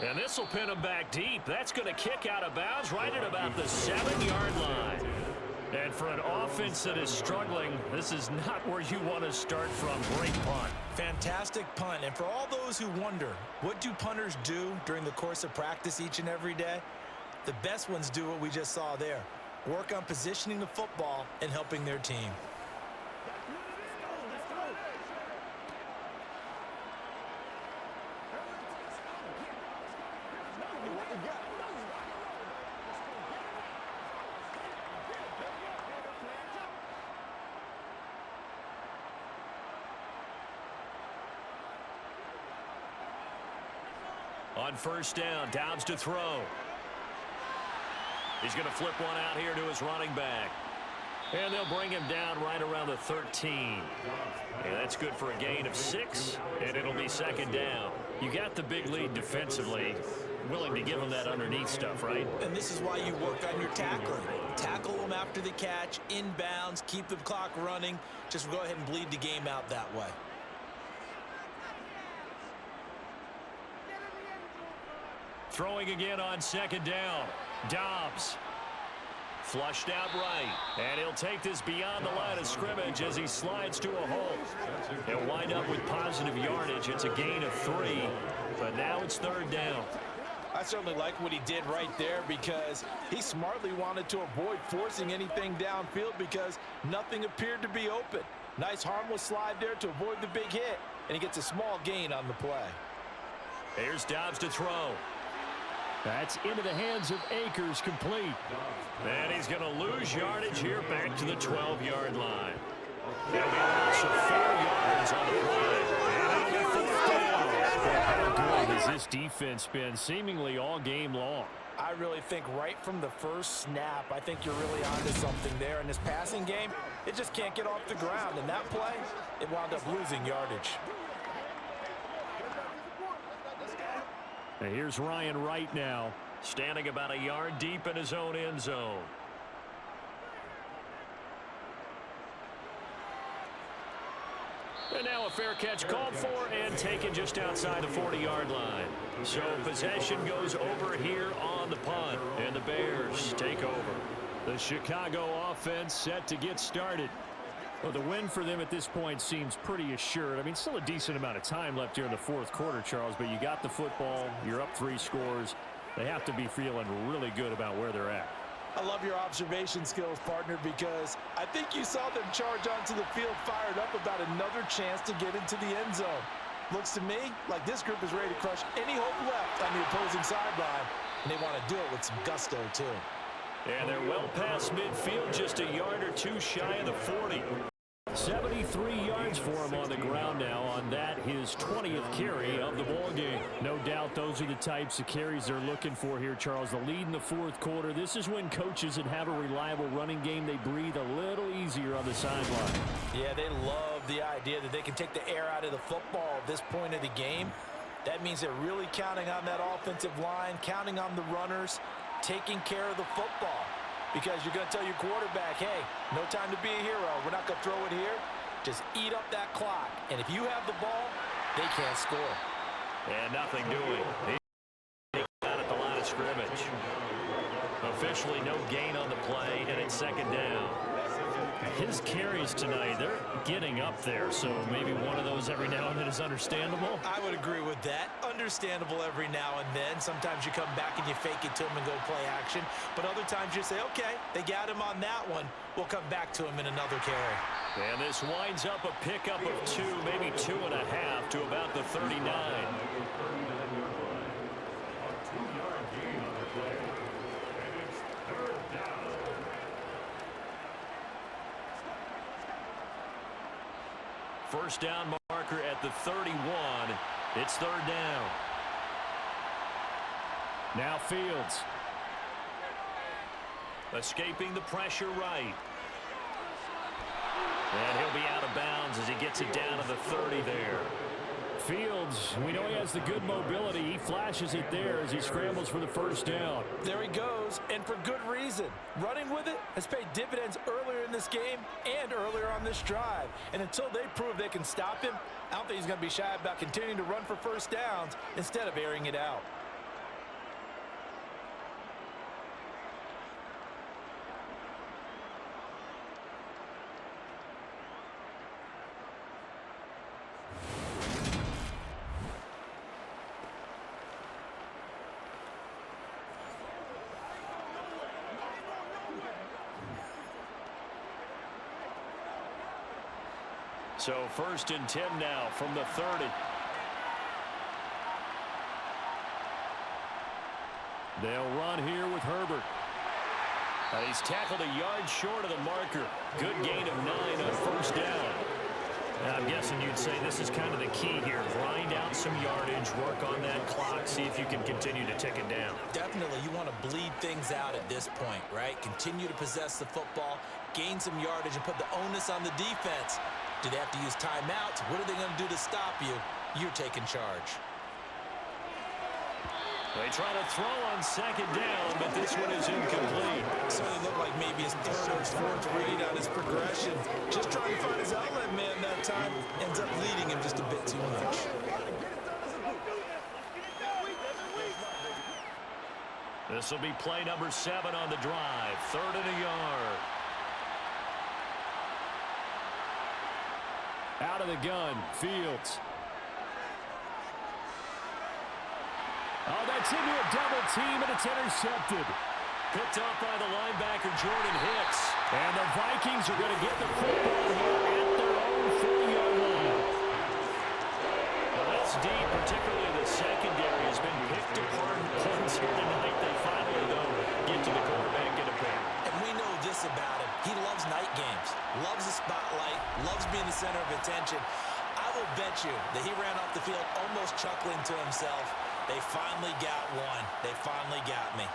And this will pin him back deep. That's going to kick out of bounds right at about the 7-yard line. And for an offense that is struggling, this is not where you want to start from. Great punt. Fantastic punt. And for all those who wonder, what do punters do during the course of practice each and every day? The best ones do what we just saw there. Work on positioning the football and helping their team. On first down, Dobbs to throw. He's going to flip one out here to his running back. And they'll bring him down right around the 13. And that's good for a gain of 6, and it'll be second down. You got the big lead defensively. Willing to give them that underneath stuff, right? And this is why you work on your tackling. Tackle them after the catch, inbounds, keep the clock running. Just go ahead and bleed the game out that way. Throwing again on second down. Dobbs. Flushed out right. And he'll take this beyond the line of scrimmage as he slides to a hole. He'll wind up with positive yardage. It's a gain of 3. But now it's third down. I certainly like what he did right there because he smartly wanted to avoid forcing anything downfield because nothing appeared to be open. Nice harmless slide there to avoid the big hit, and he gets a small gain on the play. Here's Dobbs to throw. That's into the hands of Akers, complete. And he's going to lose yardage here back to the 12-yard line. That'll be a loss of 4 yards on the play. And it'll be fourth down. How good has this defense been seemingly all game long? I really think right from the first snap, I think you're really onto something there. In this passing game, it just can't get off the ground. And that play, it wound up losing yardage. And here's Ryan Wright now. Standing about a yard deep in his own end zone. And now a fair catch called for and taken just outside the 40-yard line. So possession goes over here on the punt, and the Bears take over. The Chicago offense set to get started. Well, the win for them at this point seems pretty assured. I mean, still a decent amount of time left here in the fourth quarter, Charles, but you got the football. You're up 3 scores. They have to be feeling really good about where they're at. I love your observation skills, partner, because I think you saw them charge onto the field fired up about another chance to get into the end zone. Looks to me like this group is ready to crush any hope left on the opposing sideline, and they want to do it with some gusto, too. And they're well past midfield, just a yard or 2 shy of the 40. 73 yards for him on the ground now on that, his 20th carry of the ball game. No doubt those are the types of carries they're looking for here, Charles. The lead in the fourth quarter. This is when coaches that have a reliable running game, they breathe a little easier on the sideline. Yeah, they love the idea that they can take the air out of the football at this point of the game. That means they're really counting on that offensive line, counting on the runners, taking care of the football. Because you're going to tell your quarterback, hey, no time to be a hero. We're not going to throw it here. Just eat up that clock. And if you have the ball, they can't score. And nothing doing. They got at the line of scrimmage. Officially no gain on the play, and it's second down. His carries tonight, they're getting up there, so maybe one of those every now and then is understandable. I would agree with that. Understandable every now and then. Sometimes you come back and you fake it to him and go play action. But other times you say, okay, they got him on that one. We'll come back to him in another carry. And this winds up a pickup of 2, maybe 2.5 to about the 39. First down marker at the 31. It's third down. Now Fields. Escaping the pressure right. And he'll be out of bounds as he gets it down to the 30 there. Fields, we know he has the good mobility. He flashes it there as he scrambles for the first down. There he goes, and for good reason. Running with it has paid dividends earlier in this game and earlier on this drive. And until they prove they can stop him, I don't think he's going to be shy about continuing to run for first downs instead of airing it out. So first and 10 now from the 30. They'll run here with Herbert. He's tackled a yard short of the marker. Good gain of 9 on first down. I'm guessing you'd say this is kind of the key here. Grind out some yardage, work on that clock, see if you can continue to tick it down. Definitely, you want to bleed things out at this point, right? Continue to possess the football, gain some yardage, and put the onus on the defense. Do they have to use timeouts? What are they going to do to stop you? You're taking charge. They try to throw on second down, but this one is incomplete. Certainly looked like maybe his third or fourth read on his progression. Just trying to find his outlet man that time. Ends up leading him just a bit too much. This will be play number 7 on the drive. 3rd and a yard. Out of the gun, Fields. Oh, that's into a double team, and it's intercepted. Picked up by the linebacker, Jordan Hicks. And the Vikings are going to get the football here at their own 40-yard line. Well, that's deep, particularly the secondary has been picked apart in points here tonight. They finally, though, get to the quarterback in a pair. And we know this about him. He loves night games, loves the spotlight, loves being the center of attention. I will bet you that he ran off the field almost chuckling to himself. They finally got one. They finally got me.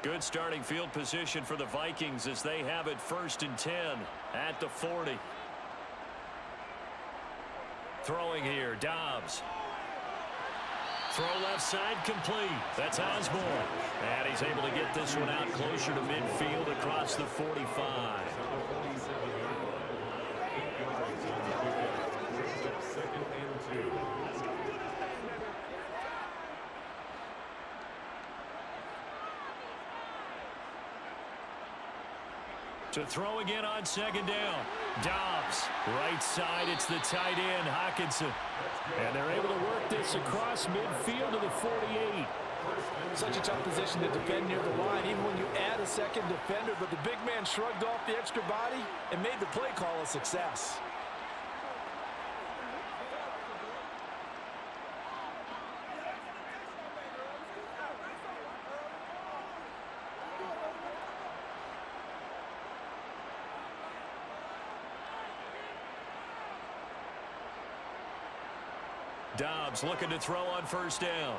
Good starting field position for the Vikings as they have it 1st and 10 at the 40. Throwing here, Dobbs. Throw left side complete. That's Osborne. And he's able to get this one out closer to midfield across the 45. To throw again on 2nd down. Dobbs, right side, it's the tight end, Hockenson. And they're able to work this across midfield to the 48. Such a tough position to defend near the line, even when you add a second defender, but the big man shrugged off the extra body and made the play call a success. Dobbs looking to throw on 1st down.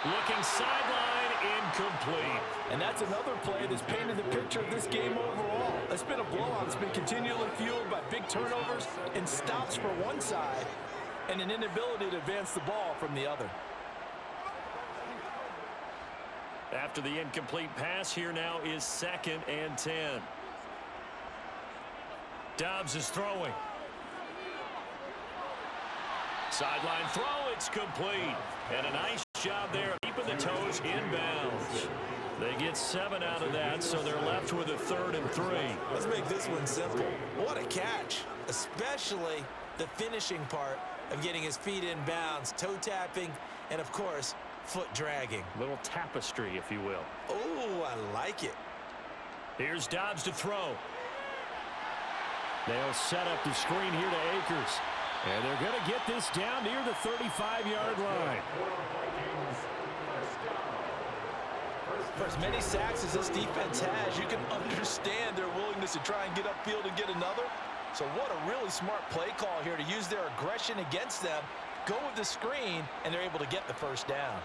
Looking sideline, incomplete. And that's another play that's painted the picture of this game overall. It's been a blowout. It's been continually fueled by big turnovers and stops for one side and an inability to advance the ball from the other. After the incomplete pass, here now is 2nd and 10. Dobbs is throwing. Sideline throw, it's complete. And a nice job there keeping the toes inbounds. They get 7 out of that, so they're left with a 3rd and 3. Let's make this one simple. What a catch, especially the finishing part of getting his feet in bounds, toe tapping, and of course, foot dragging. Little tapestry, if you will. Oh, I like it. Here's Dobbs to throw. They'll set up the screen here to Akers. And they're going to get this down near the 35-yard line. For as many sacks as this defense has, you can understand their willingness to try and get upfield and get another. So what a really smart play call here to use their aggression against them, go with the screen, and they're able to get the 1st down.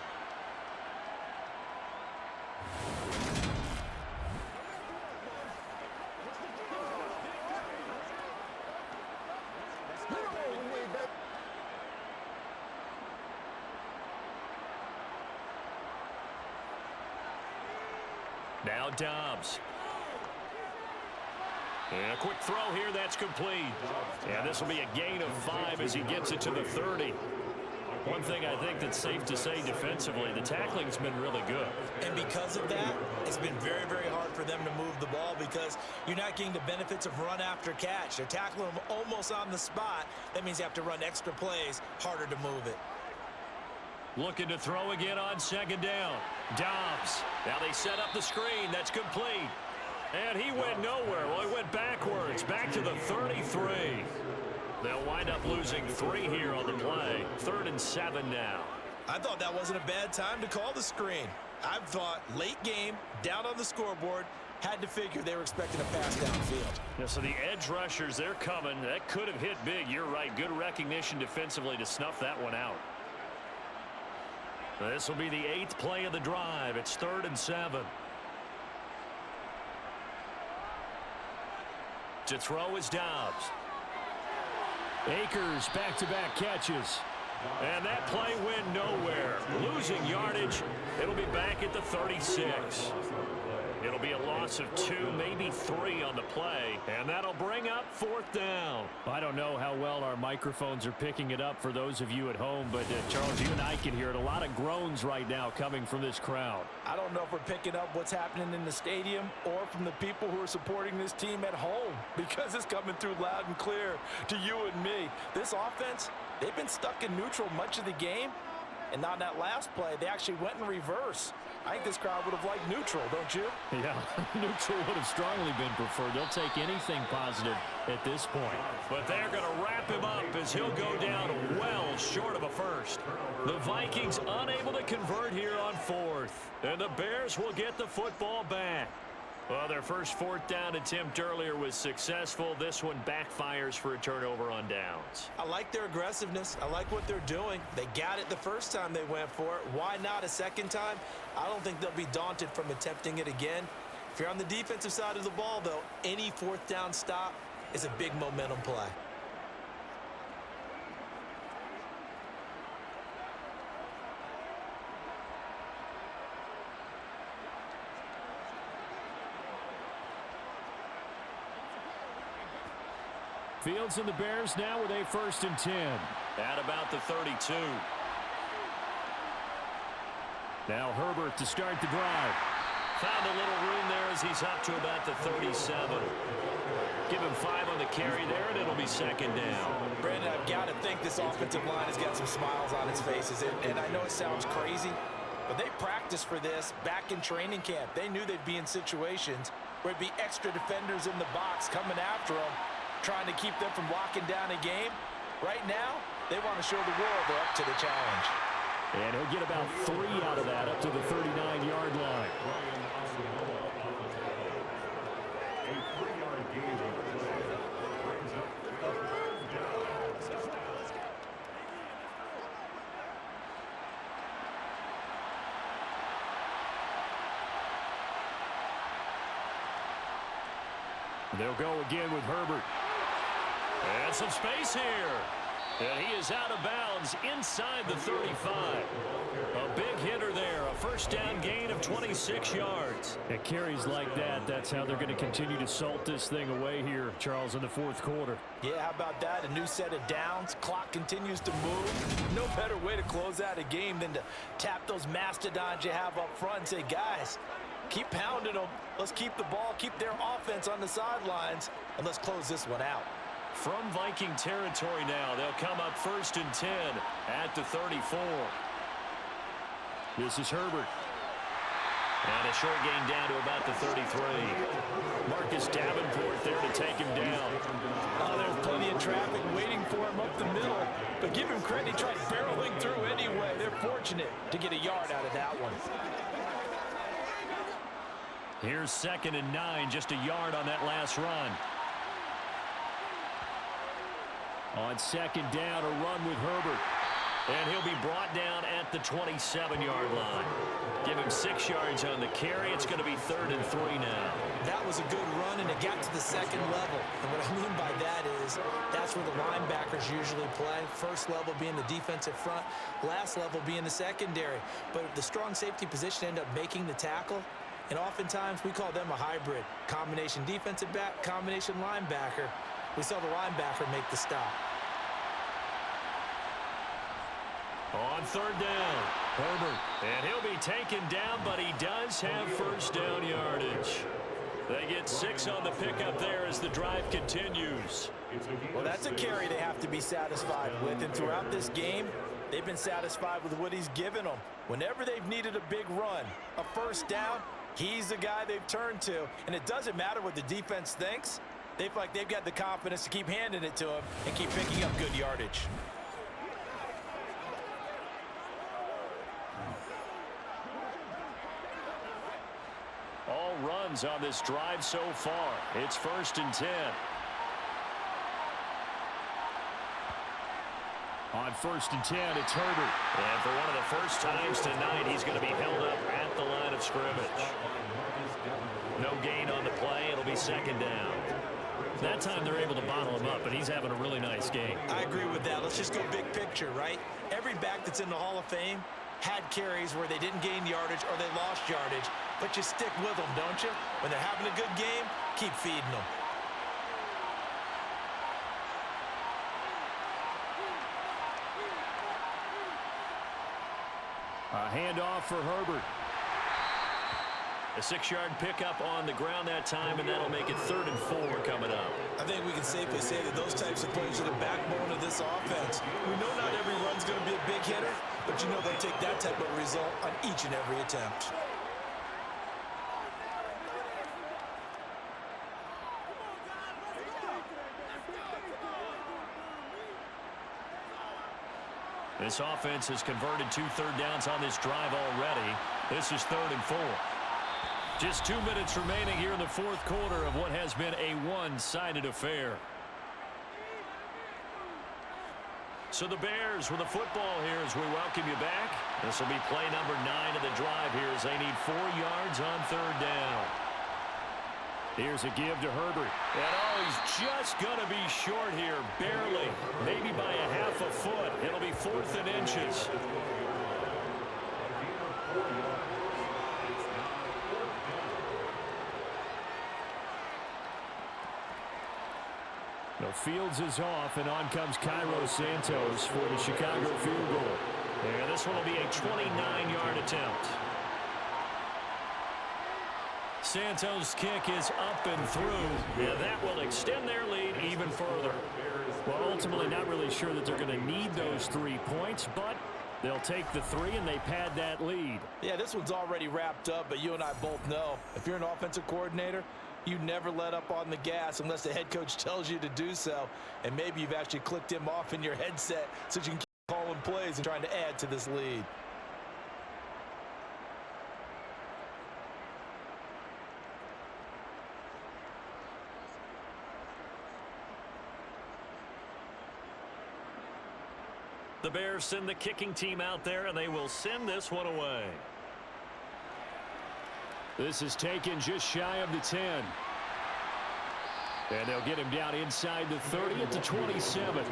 Now Dobbs. And a quick throw here, that's complete. And this will be a gain of 5 as he gets it to the 30. One thing I think that's safe to say defensively, the tackling's been really good. And because of that, it's been very, very hard for them to move the ball because you're not getting the benefits of run after catch. They're tackling them almost on the spot. That means you have to run extra plays, harder to move it. Looking to throw again on 2nd down. Dobbs. Now they set up the screen. That's complete. And he went nowhere. Well, he went backwards, back to the 33. They'll wind up losing 3 here on the play. 3rd and 7 now. I thought that wasn't a bad time to call the screen. I thought late game, down on the scoreboard, had to figure they were expecting a pass downfield. Yeah, so the edge rushers, they're coming. That could have hit big. You're right. Good recognition defensively to snuff that one out. This will be the 8th play of the drive. It's 3rd and 7. To throw is Dobbs. Akers back-to-back catches. And that play went nowhere. Losing yardage. It'll be back at the 36. It'll be a loss of 2, maybe 3 on the play. And that'll bring up 4th down. I don't know how well our microphones are picking it up for those of you at home, but Charles, you and I can hear it. A lot of groans right now coming from this crowd. I don't know if we're picking up what's happening in the stadium or from the people who are supporting this team at home, because it's coming through loud and clear to you and me. This offense, they've been stuck in neutral much of the game, and on that last play, they actually went in reverse. I think this crowd would have liked neutral, don't you? Yeah, neutral would have strongly been preferred. They'll take anything positive at this point. But they're going to wrap him up as he'll go down well short of a first. The Vikings unable to convert here on 4th. And the Bears will get the football back. Well, their first 4th down attempt earlier was successful. This one backfires for a turnover on downs. I like their aggressiveness. I like what they're doing. They got it the first time they went for it. Why not a second time? I don't think they'll be daunted from attempting it again. If you're on the defensive side of the ball, though, any 4th down stop is a big momentum play. Fields and the Bears now with a 1st and 10. At about the 32. Now Herbert to start the drive. Found a little room there as he's up to about the 37. Give him 5 on the carry there, and it'll be 2nd down. Brandon, I've got to think this offensive line has got some smiles on its faces. And I know it sounds crazy, but they practiced for this back in training camp. They knew they'd be in situations where it'd be extra defenders in the box coming after them, trying to keep them from locking down a game. Right now, they want to show the world they're up to the challenge. And he'll get about 3 out of that, up to the 39-yard line. They'll go again with Herbert. And some space here. And he is out of bounds inside the 35. A big hitter there. A 1st down gain of 26 yards. At carries like that, that's how they're going to continue to salt this thing away here, Charles, in the 4th quarter. Yeah, how about that? A new set of downs. Clock continues to move. No better way to close out a game than to tap those mastodons you have up front and say, guys, keep pounding them. Let's keep the ball, keep their offense on the sidelines, and let's close this one out. From Viking territory now, they'll come up 1st and 10 at the 34. This is Herbert. And a short gain down to about the 33. Marcus Davenport there to take him down. Oh, there's plenty of traffic waiting for him up the middle. But give him credit, he tried barreling through anyway. They're fortunate to get a yard out of that one. Here's 2nd and 9, just a yard on that last run. On 2nd down, a run with Herbert. And he'll be brought down at the 27-yard line. Give him 6 yards on the carry. It's going to be 3rd and 3 now. That was a good run, and it got to the 2nd level. And what I mean by that is that's where the linebackers usually play. First level being the defensive front, last level being the secondary. But the strong safety position ended up making the tackle. And oftentimes we call them a hybrid. Combination defensive back, combination linebacker. We saw the linebacker make the stop. On 3rd down, Herbert. And he'll be taken down, but he does have 1st down yardage. They get 6 on the pickup there as the drive continues. Well, that's a carry they have to be satisfied with. And throughout this game, they've been satisfied with what he's given them. Whenever they've needed a big run, a 1st down, He's the guy they've turned to, and it doesn't matter what the defense thinks. They feel like they've got the confidence to keep handing it to him and keep picking up good yardage. All runs on this drive so far. It's 1st and 10. On 1st and 10, it's Herbert. And for one of the first times tonight, he's going to be held up at the line of scrimmage. No gain on the play. It'll be 2nd down. That time they're able to bottle him up, and he's having a really nice game. I agree with that. Let's just go big picture, right? Every back that's in the Hall of Fame had carries where they didn't gain yardage or they lost yardage, but you stick with them, don't you? When they're having a good game, keep feeding them. A handoff for Herbert. A 6-yard pickup on the ground that time, and that'll make it 3rd and 4 coming up. I think we can safely say that those types of plays are the backbone of this offense. We know not every run's going to be a big hitter, but you know they'll take that type of result on each and every attempt. This offense has converted 2 third downs on this drive already. This is 3rd and 4. Just 2 minutes remaining here in the 4th quarter of what has been a one-sided affair. So the Bears with the football here as we welcome you back. This will be play number 9 of the drive here as they need 4 yards on 3rd down. Here's a give to Herbert. And he's just going to be short here, barely, maybe by a half a foot. It'll be 4th and inches. No, Fields is off, and on comes Cairo Santos for the Chicago field goal. And this one will be a 29-yard attempt. Santos' kick is up and through, and that will extend their lead even further. Well, ultimately not really sure that they're going to need those 3 points, but they'll take the 3 and they pad that lead. Yeah, this one's already wrapped up, but you and I both know if you're an offensive coordinator, you never let up on the gas unless the head coach tells you to do so, and maybe you've actually clicked him off in your headset so you can keep calling plays and trying to add to this lead. The Bears send the kicking team out there, and they will send this one away. This is taken just shy of the 10. And they'll get him down inside the 30 at the 27.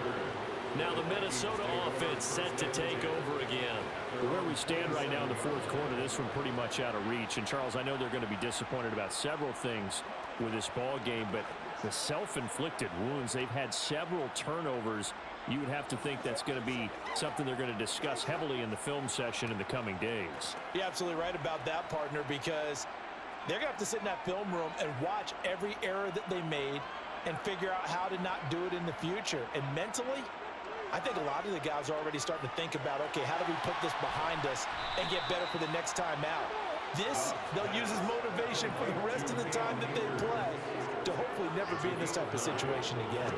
Now the Minnesota offense set to take over again. Where we stand right now in the 4th quarter, this one pretty much out of reach. And, Charles, I know they're going to be disappointed about several things with this ball game, but the self-inflicted wounds, they've had several turnovers. You would have to think that's going to be something they're going to discuss heavily in the film session in the coming days. You're absolutely right about that, partner, because they're going to have to sit in that film room and watch every error that they made and figure out how to not do it in the future. And mentally, I think a lot of the guys are already starting to think about, okay, how do we put this behind us and get better for the next time out? This, they'll use as motivation for the rest of the time that they play to hopefully never be in this type of situation again.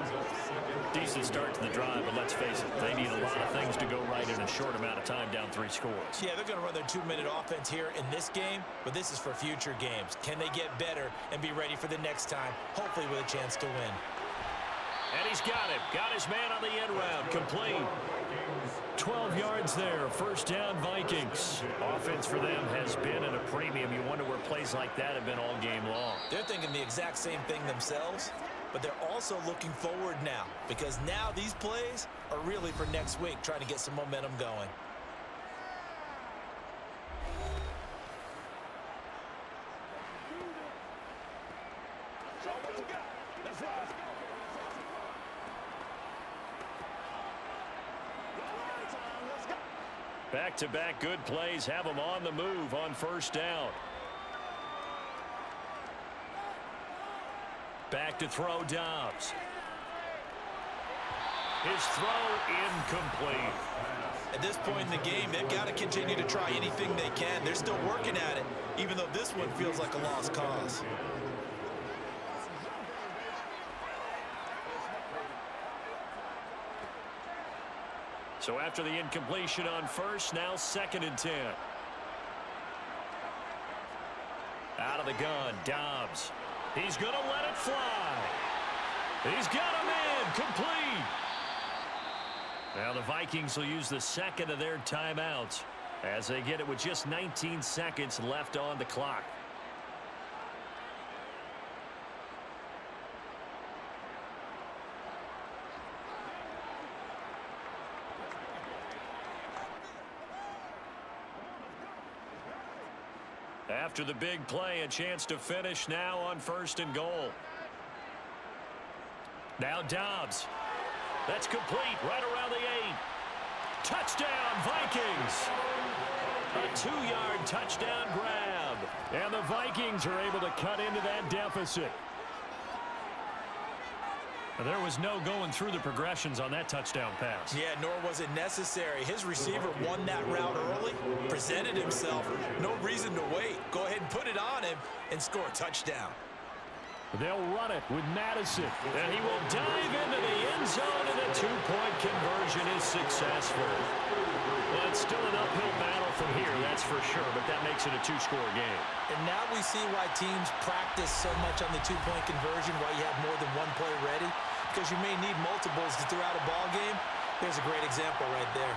Decent start to the drive, but let's face it, they need a lot of things to go right in a short amount of time down 3 scores. Yeah, they're going to run their 2-minute offense here in this game, but this is for future games. Can they get better and be ready for the next time, hopefully with a chance to win? And he's got him. Got his man on the end round. Complete. 12 yards there. 1st down, Vikings. Offense for them has been at a premium. You wonder where plays like that have been all game long. They're thinking the exact same thing themselves, but they're also looking forward now because now these plays are really for next week, trying to get some momentum going. Back-to-back good plays have them on the move on 1st down. Back to throw, Dobbs. His throw incomplete. At this point in the game, they've got to continue to try anything they can. They're still working at it, even though this one feels like a lost cause. So after the incompletion on first, now 2nd and 10. Out of the gun, Dobbs. He's going to let it fly. He's got him in, complete. Now the Vikings will use the 2nd of their timeouts as they get it with just 19 seconds left on the clock. After the big play, a chance to finish now on 1st and goal. Now Dobbs. That's complete right around the 8. Touchdown, Vikings. A 2-yard touchdown grab. And the Vikings are able to cut into that deficit. There was no going through the progressions on that touchdown pass. Yeah, nor was it necessary. His receiver won that route early, presented himself. No reason to wait. Go ahead and put it on him and score a touchdown. They'll run it with Madison. And he will dive into the end zone, and the 2-point conversion is successful. Well, it's still an uphill battle from here, that's for sure, but that makes it a 2-score game. And now we see why teams practice so much on the 2-point conversion, why you have more than one play ready, because you may need multiples throughout a ball game. There's a great example right there.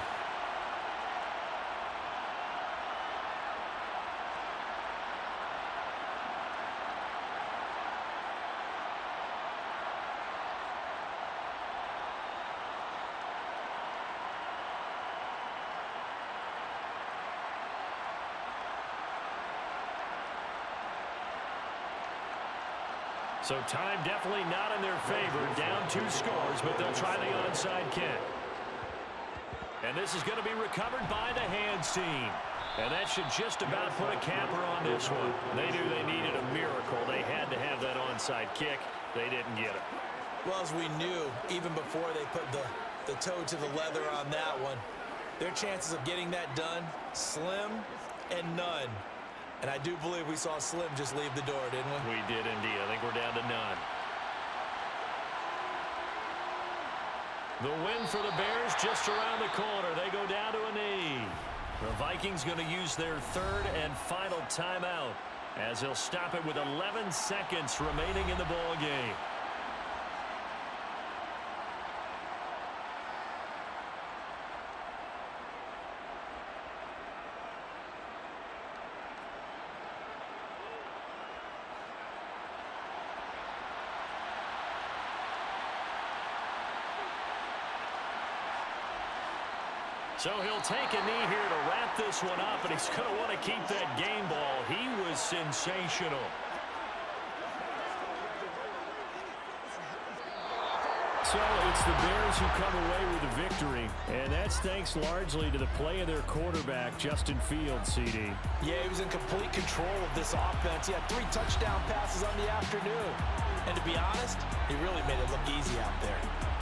So time definitely not in their favor. Down 2 scores, but they'll try the onside kick. And this is going to be recovered by the hands team. And that should just about put a capper on this one. They knew they needed a miracle. They had to have that onside kick. They didn't get it. Well, as we knew, even before they put the toe to the leather on that one, their chances of getting that done, slim and none. And I do believe we saw Slim just leave the door, didn't we? We did indeed. I think we're down to none. The win for the Bears just around the corner. They go down to a knee. The Vikings going to use their 3rd and final timeout as they'll stop it with 11 seconds remaining in the ball game. So he'll take a knee here to wrap this one up, and he's going to want to keep that game ball. He was sensational. So it's the Bears who come away with the victory, and that's thanks largely to the play of their quarterback, Justin Fields, CD. Yeah, he was in complete control of this offense. He had 3 touchdown passes on the afternoon. And to be honest, he really made it look easy out there.